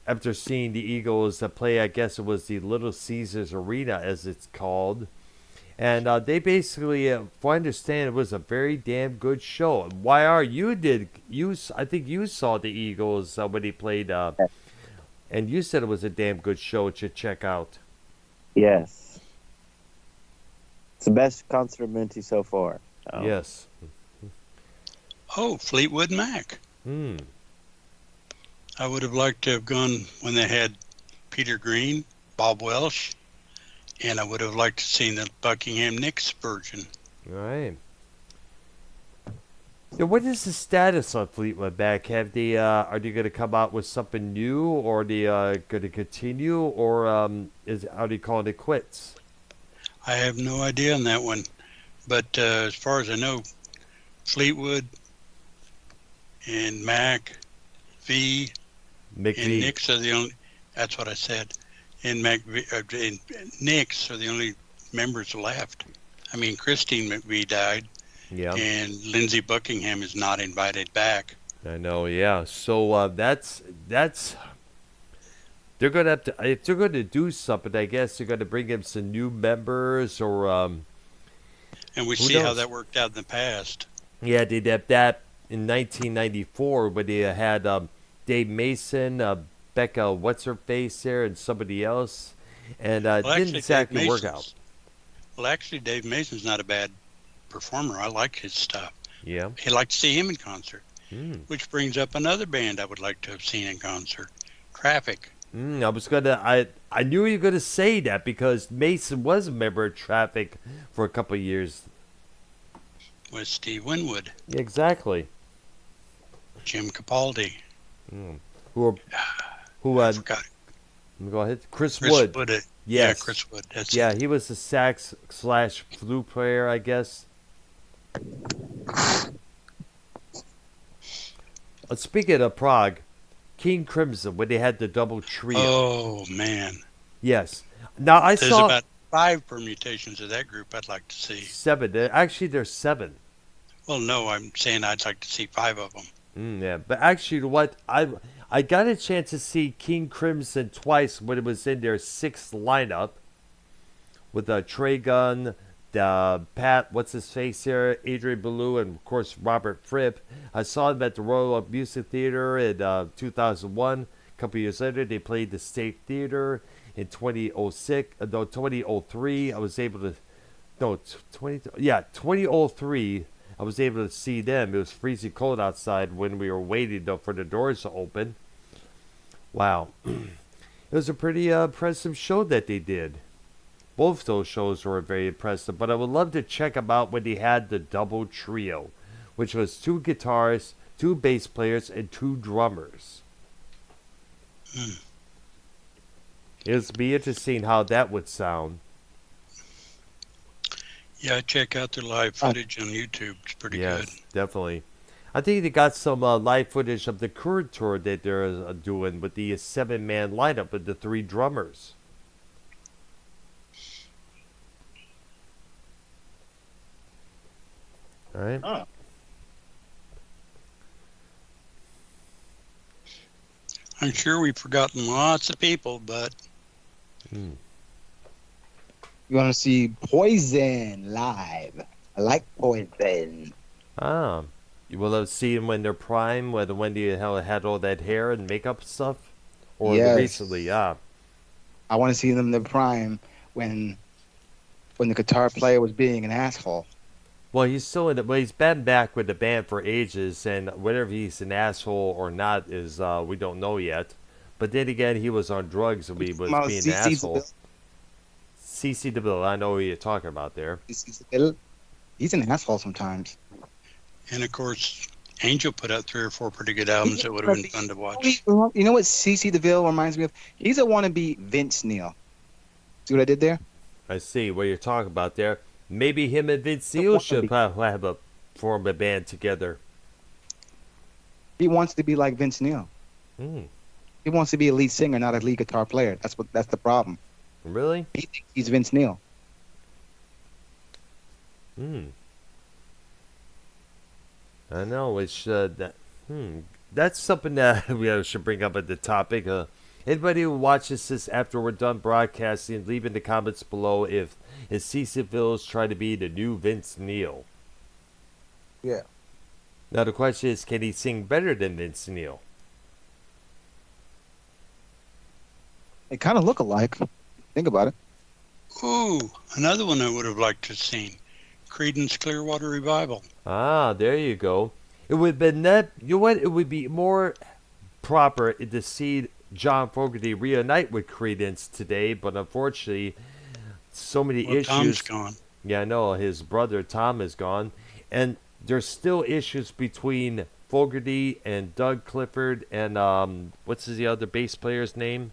after seeing the Eagles play, I guess it was the Little Caesars Arena, as it's called. And they basically, if I understand, it was a very damn good show. YR, I think you saw the Eagles when he played, and you said it was a damn good show to check out. Yes. It's the best concert I've been to so far. So. Yes. Oh, Fleetwood Mac. Hmm. I would have liked to have gone when they had Peter Green, Bob Welsh, and I would have liked to seen the Buckingham Nicks version. All right. Yeah, what is the status on Fleetwood Mac? Are they going to come out with something new, or are they going to continue, or are they calling it quits? I have no idea on that one, but as far as I know, Fleetwood and Mac, V, and McVie. Nicks are the only. That's what I said. And and Nicks are the only members left. I mean, Christine McVie died, Yeah, and Lindsey Buckingham is not invited back. I know. Yeah, so that's they're gonna have to, if they're gonna do something. I guess they're gonna bring in some new members, or And we Who see how knows? that worked out in the past. yeah, they did that in 1994 when they had Dave Mason, Becca, what's her face there, and somebody else, and it Well, didn't actually, exactly Dave work Mason's- out. Well, actually, Dave Mason's not a bad performer. I like his stuff. Yeah. I'd like to see him in concert, Hmm. which brings up another band I would like to have seen in concert, Traffic. I was gonna. I knew you were going to say that because Mason was a member of Traffic for a couple of years. With Steve Winwood, Exactly. Jim Capaldi. Mm. Who? I forgot. Go ahead. Chris Chris Wood. Wood. Yes. Yeah, Chris Wood. That's Yeah, it. he was the sax slash flute player, I guess. Speaking of Prague, King Crimson, when they had the double trio. Oh, man. Yes. Now, I There's saw about 5 permutations of that group I'd like to see. 7. Actually, there's 7. Well, no, I'm saying I'd like to see 5 of them. Yeah, but actually, what I got a chance to see King Crimson twice when it was in their 6th lineup with Trey Gunn, Pat, what's his face here, Adrian Belew, and of course Robert Fripp. I saw them at the Royal Music Theater in 2001. A couple years later, they played the State Theater in 2003. I was able to, 2003. I was able to see them. It was freezing cold outside when we were waiting for the doors to open. Wow. It was a pretty impressive show that they did. Both those shows were very impressive, but I would love to check them out when they had the double trio, which was 2 guitarists, 2 bass players, and 2 drummers. It would be interesting how that would sound. Yeah, check out their live footage on YouTube. It's pretty good. Yes, definitely. I think they got some live footage of the current tour that they're doing with the 7-man lineup with the 3 drummers. All right. Oh. I'm sure we've forgotten lots of people, but You want to see Poison live? I like Poison. Ah, you will have seen when they're prime, when Wendy had all that hair and makeup stuff, or Yes. recently. I want to see them in their prime when the guitar player was being an asshole. Well, he's still in it. Well, he's been back with the band for ages, and whether he's an asshole or not is we don't know yet. But then again, he was on drugs and he was About being an CC asshole. CC DeVille, I know who you're talking about there. He's an asshole sometimes. and of course, Angel put out 3 or 4 pretty good albums that would have been fun to watch. You know what CC DeVille reminds me of? He's a wannabe Vince Neil. See what I did there? I see what you're talking about there. Maybe him and Vince Neil should form a band together. He wants to be like Vince Neil. Hmm. He wants to be a lead singer, not a lead guitar player. That's the problem. Really? He thinks he's Vince Neil. Hmm. I know. It's that's something that we should bring up at the topic. Anybody who watches this after we're done broadcasting, leave in the comments below if CC Phil's trying to be the new Vince Neil. Yeah. Now the question is, can he sing better than Vince Neil? They kind of look alike. Think about it. Ooh, another one I would have liked to have seen. Creedence Clearwater Revival. Ah, there you go. It would have been that. You know what? It would be more proper to see John Fogerty reunite with Creedence today, but unfortunately, so many Well, issues. Tom's gone. Yeah, I know. His brother Tom is gone, and there's still issues between Fogerty and Doug Clifford and what's the other bass player's name?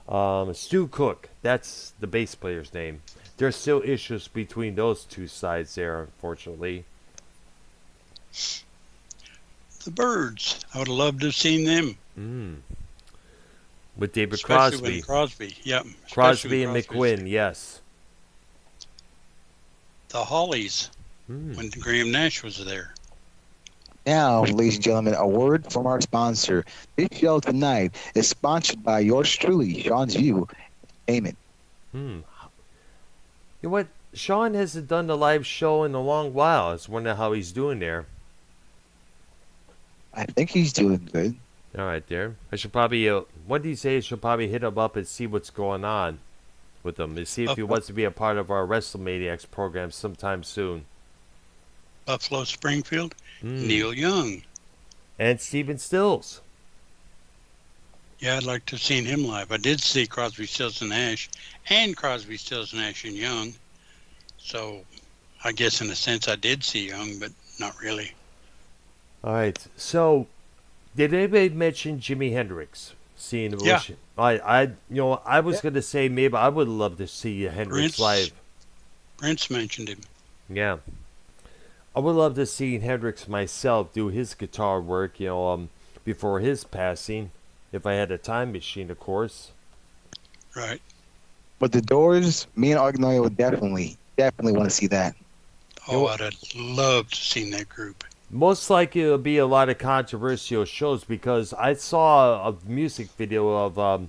Stu Cook. That's the bass player's name. There's still issues between those two sides there, unfortunately. The Birds. I would have loved to have seen them. With David Especially Crosby. when Crosby. Yep. Crosby especially and when Crosby's- McQuinn, yes. The Hollies. When Graham Nash was there. Now, ladies and gentlemen, a word from our sponsor. This show tonight is sponsored by yours truly, Sean's View Entertainment. You know what? Sean hasn't done the live show in a long while. I was wondering how he's doing there. I think he's doing good. All right, there. I should probably, one of these days, I should probably hit him up and see what's going on with him. And see if he wants to be a part of our WrestleManiacs program sometime soon. Buffalo Springfield. Neil Young. And Steven Stills. Yeah, I'd like to have seen him live. I did see Crosby, Stills and Nash, and Crosby, Stills, Nash and Young. So I guess in a sense I did see Young, but not really. All right. So, did anybody mention Jimi Hendrix? Seeing the Yeah. I was Yeah. gonna say maybe I would love to see Hendrix live. Prince mentioned him. Yeah, I would love to see Hendrix myself do his guitar work. Before his passing, if I had a time machine, of course. Right. But the Doors, me and Agnoya would definitely want to see that. Oh, I'd have loved to seen that group. Most likely it'll be a lot of controversial shows because I saw a music video of a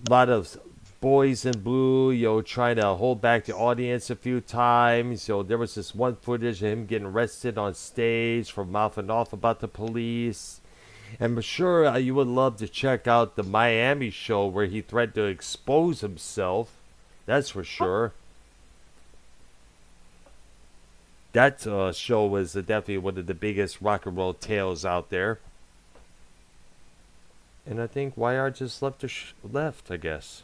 lot of boys in blue, trying to hold back the audience a few times. There was this one footage of him getting arrested on stage for mouthing off about the police. And I'm sure you would love to check out the Miami show where he threatened to expose himself. That's for sure. That show was definitely one of the biggest rock and roll tales out there. And I think YR just left, I guess.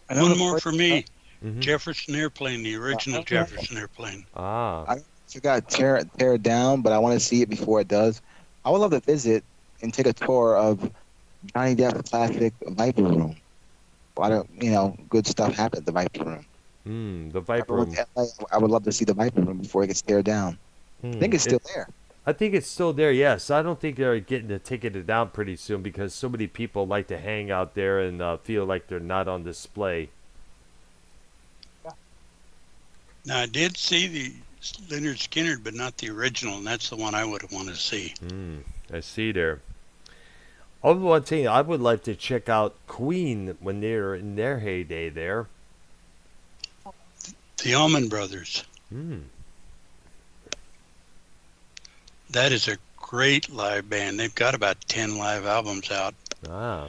One more for me. Mhm. Jefferson Airplane, the original Okay. Jefferson Airplane. Ah. I forgot to tear it down, but I want to see it before it does. I would love to visit and take a tour of Johnny Depp's classic Viper Room. A lot of, good stuff happened at the Viper Room. The If Viper I went Room. to LA, I would love to see the Viper Room before it gets teared down. I think it's still there. I think it's still there, yes. I don't think they're taking it down pretty soon because so many people like to hang out there and feel like they're not on display. Now, I did see the Leonard Skinner, but not the original, and that's the one I would want to see. I see there. One thing I would like to check out Queen when they're in their heyday there. The Allman Brothers. That is a great live band. They've got about 10 live albums out. Ah.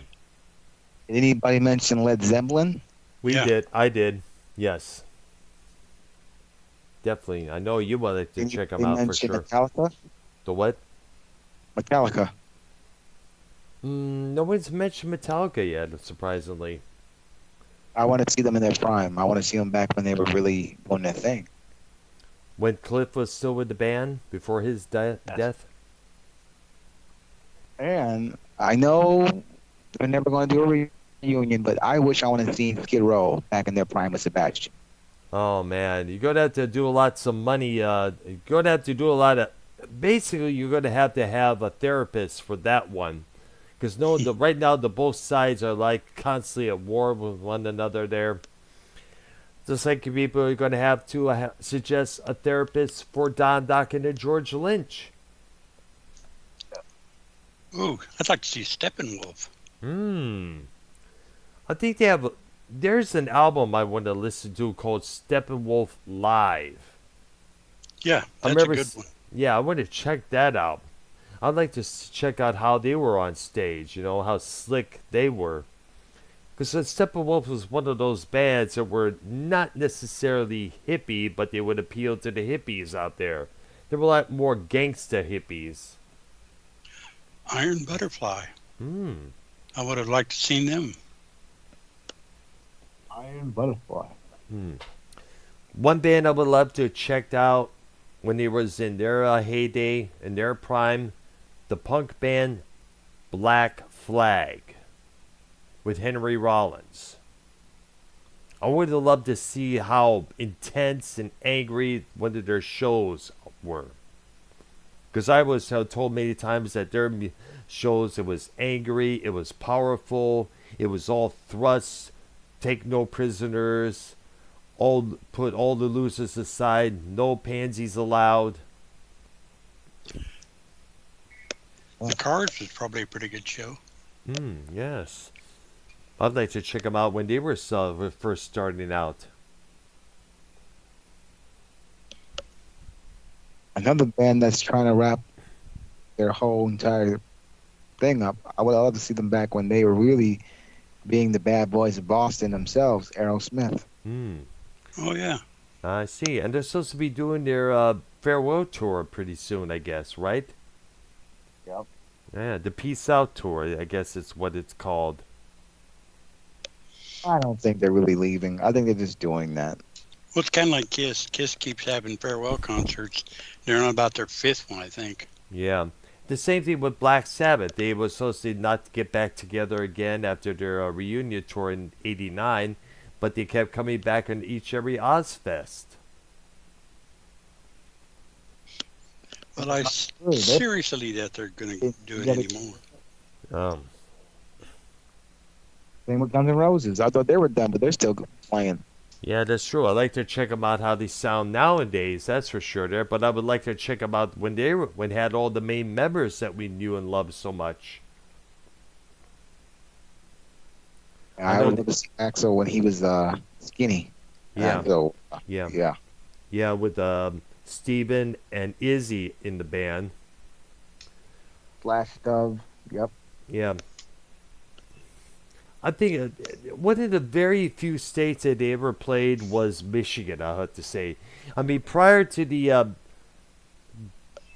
Did anybody mention Led Zeppelin? Yeah. I did. Yes. Definitely. I know you wanted to check them Did out for mention sure. Metallica? The what? Metallica. No one's mentioned Metallica yet, surprisingly. I want to see them in their prime. I want to see them back when they were really doing their thing. When Cliff was still with the band before his death? And I know they're never going to do a reunion, but I wish I would have seen Skid Row back in their prime with Sebastian. Oh, man. You're going to have to do lots of money. You're going to have to do a lot of... Basically, you're going to have a therapist for that one. Because right now, the both sides are like constantly at war with one another there. Just like people are going to have to suggest a therapist for Don Dokken and George Lynch. Ooh, I'd like to see Steppenwolf. I think there's an album I want to listen to called Steppenwolf Live. Yeah, I that's a remember good one. Yeah, I want to check that out. I'd like to check out how they were on stage, how slick they were. Because Steppenwolf was one of those bands that were not necessarily hippie, but they would appeal to the hippies out there. They were a lot more gangsta hippies. Iron Butterfly. Hmm. I would have liked to seen them. Iron Butterfly. One band I would love to check out when they was in their heyday, in their prime, the punk band Black Flag with Henry Rollins. I would have loved to see how intense and angry one of their shows were. Because I was told many times that their shows, it was angry, it was powerful, it was all thrusts, take no prisoners, put all the losers aside, no pansies allowed. The Cars was probably a pretty good show. Yes. I'd like to check them out when they were first starting out. Another band that's trying to wrap their whole entire thing up. I would love to see them back when they were really being the bad boys of Boston themselves, Aerosmith. Oh, yeah. I see. And they're supposed to be doing their farewell tour pretty soon, I guess, right? Yep. Yeah, the Peace Out tour. I guess it's what it's called. I don't think they're really leaving. I think they're just doing that. Well, it's kind of like Kiss. Kiss keeps having farewell concerts. They're on about their fifth one, I think. Yeah. The same thing with Black Sabbath. They were supposed to not get back together again after their reunion tour in '89, but they kept coming back on each every Ozfest. Well, I seriously doubt they're going to do it anymore. Um, Same with Guns N' Roses. I thought they were done, but they're still playing. yeah, that's true. I like to check them out how they sound nowadays. That's for sure. There, but I would like to check them out when when they had all the main members that we knew and loved so much. I would love to see Axel when he was skinny. Yeah, So, yeah, yeah. yeah. With Steven and Izzy in the band. Flash Dove. Yep. Yeah. I think one of the very few states that they ever played was Michigan, I have to say. I mean, prior to the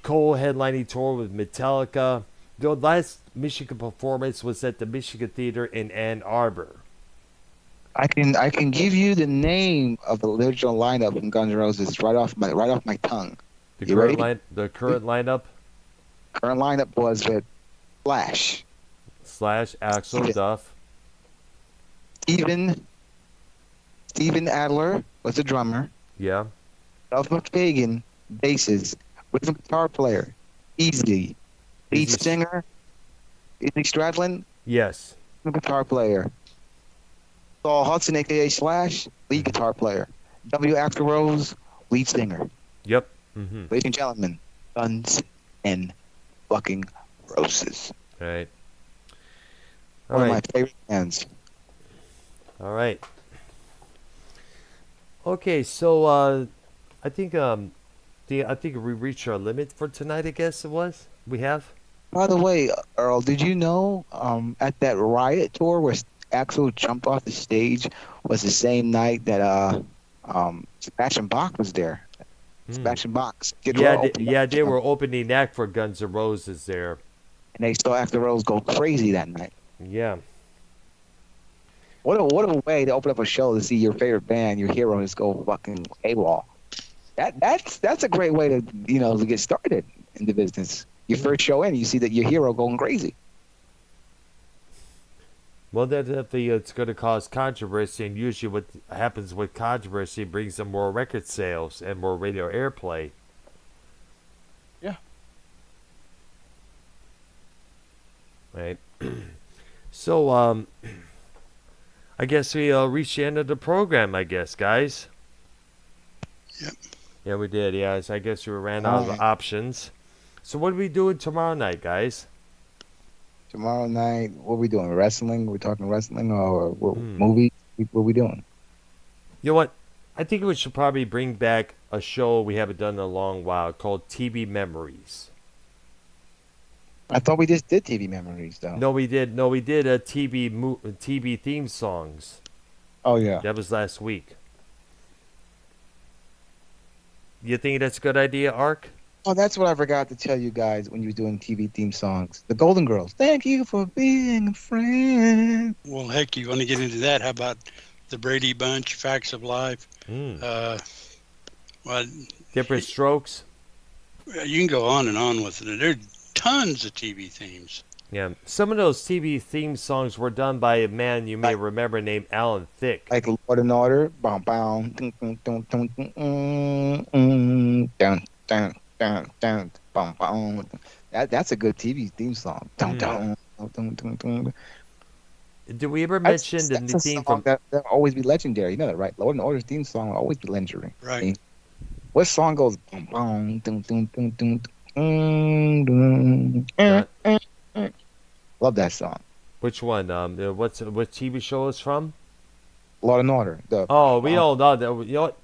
Cole headlining tour with Metallica, the last Michigan performance was at the Michigan Theater in Ann Arbor. I can give you the name of the original lineup from Guns N' Roses right off my tongue. The You current ready? the current lineup Current lineup was with Flash, / Axel Duff. Steven Adler was the drummer. Yeah. Duff McKagan, basses, rhythm guitar player, Easy, lead Izzy- singer, Izzy Stradlin, Yes. rhythm guitar player. Saul Hudson, aka Slash, lead guitar player. W. Axl Rose, lead singer. Yep. Mm-hmm. Ladies and gentlemen, Guns N' fucking Roses. Right. All One of my right. favorite bands. All right. Okay, so I think I think we reached our limit for tonight. I guess it was. We have. By the way, Earl, did you know at that Riot tour where Axel jumped off the stage was the same night that Sebastian Bach was there? Sebastian Bach. Skid Row opened up They were opening act for Guns N' Roses there. and they saw Axl Rose go crazy that night. Yeah. What a way to open up a show to see your favorite band, your hero, just go fucking AWOL. That's a great way to to get started in the business. Your first show in, you see that your hero going crazy. Well, that definitely it's going to cause controversy, and usually what happens with controversy brings them more record sales and more radio airplay. Yeah. Right. So, I guess we reached the end of the program. I guess, guys. Yep. Yeah, we did. Yeah, so I guess we ran out of Alright. options. So, what are we doing tomorrow night, guys? Tomorrow night, what are we doing? Wrestling? We're talking wrestling or Hmm. movie? What are we doing? You know what? I think we should probably bring back a show we haven't done in a long while called TV Memories. I thought we just did TV memories, though. No, we did. No, we did a TV theme songs. Oh yeah. That was last week. You think that's a good idea, Ark? Oh, that's what I forgot to tell you guys when you were doing TV theme songs. The Golden Girls. Thank you for being a friend. Well, heck, you want to get into that? How about the Brady Bunch, Facts of Life? Well, Different strokes. you can go on and on with it. There are tons of TV themes. Yeah, some of those TV theme songs were done by a man you may remember named Alan Thicke. Like Lord and Order. Bow, bow. Dun, dun, dun, dun, dun, dun, dun, dun, dun, bum, bum. That's a good TV theme song. Dun, dun, dun, dun, dun, dun. Did we ever mention the That's a theme song from? that'll always be legendary. You know that, right? Lord and Order's theme song will always be legendary. Right. What song goes? Bum, bum, dun, dun, dun, dun, dun, dun, Love that song. Which one? What TV show is from? Law and Order. Oh, we all know that. You know what?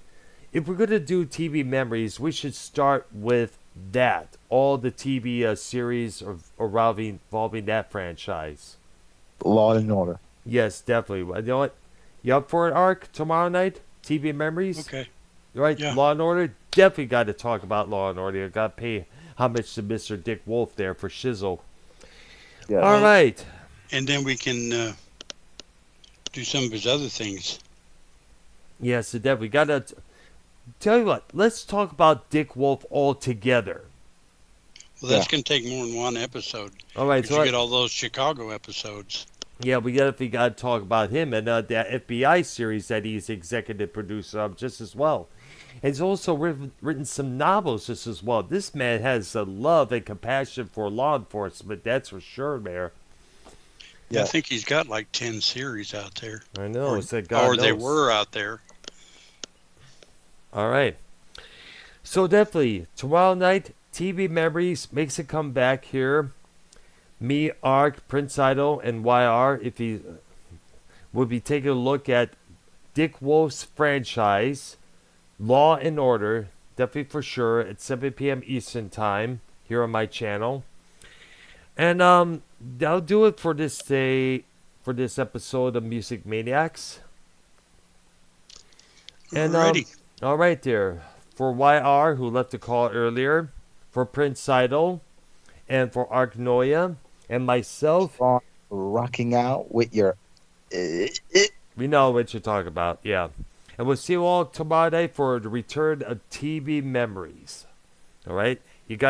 If we're gonna do TV memories, we should start with that. All the TV series involving that franchise. Law and Order. Yes, definitely. You know what? You up for it, Ark? Tomorrow night, TV memories. Okay. Right. Yeah. Law and Order. Definitely got to talk about Law and Order. Got to pay homage to Mr. Dick Wolf there for Shizzle. Yeah. All right. And then we can do some of his other things. Yes, so Deb, we gotta tell you what. Let's talk about Dick Wolf altogether. Well, that's going to take more than one episode. All right, Because so you get all those Chicago episodes. yeah, we gotta talk about him and that FBI series that he's executive producer of just as well. And he's also written some novels just as well. This man has a love and compassion for law enforcement. That's for sure, Mayor. Yeah. Yeah. I think he's got like 10 series out there. I know. Or, It's that God or they knows. were out there. All right. So definitely tomorrow night, TV Memories makes a comeback here. Me, Ark, Prince Idol, and YR. If he will be taking a look at Dick Wolf's franchise, Law and Order, definitely for sure at 7 p.m. Eastern Time here on my channel. And that'll do it for this day, for this episode of Music Maniacs. And Alrighty. all right there. For YR, who left a call earlier, for Prince Idol, and for Arknoia, and myself, Rocking out with your. we know what you're talking about, yeah. And we'll see you all tomorrow night for the return of TV Memories. All right? You guys.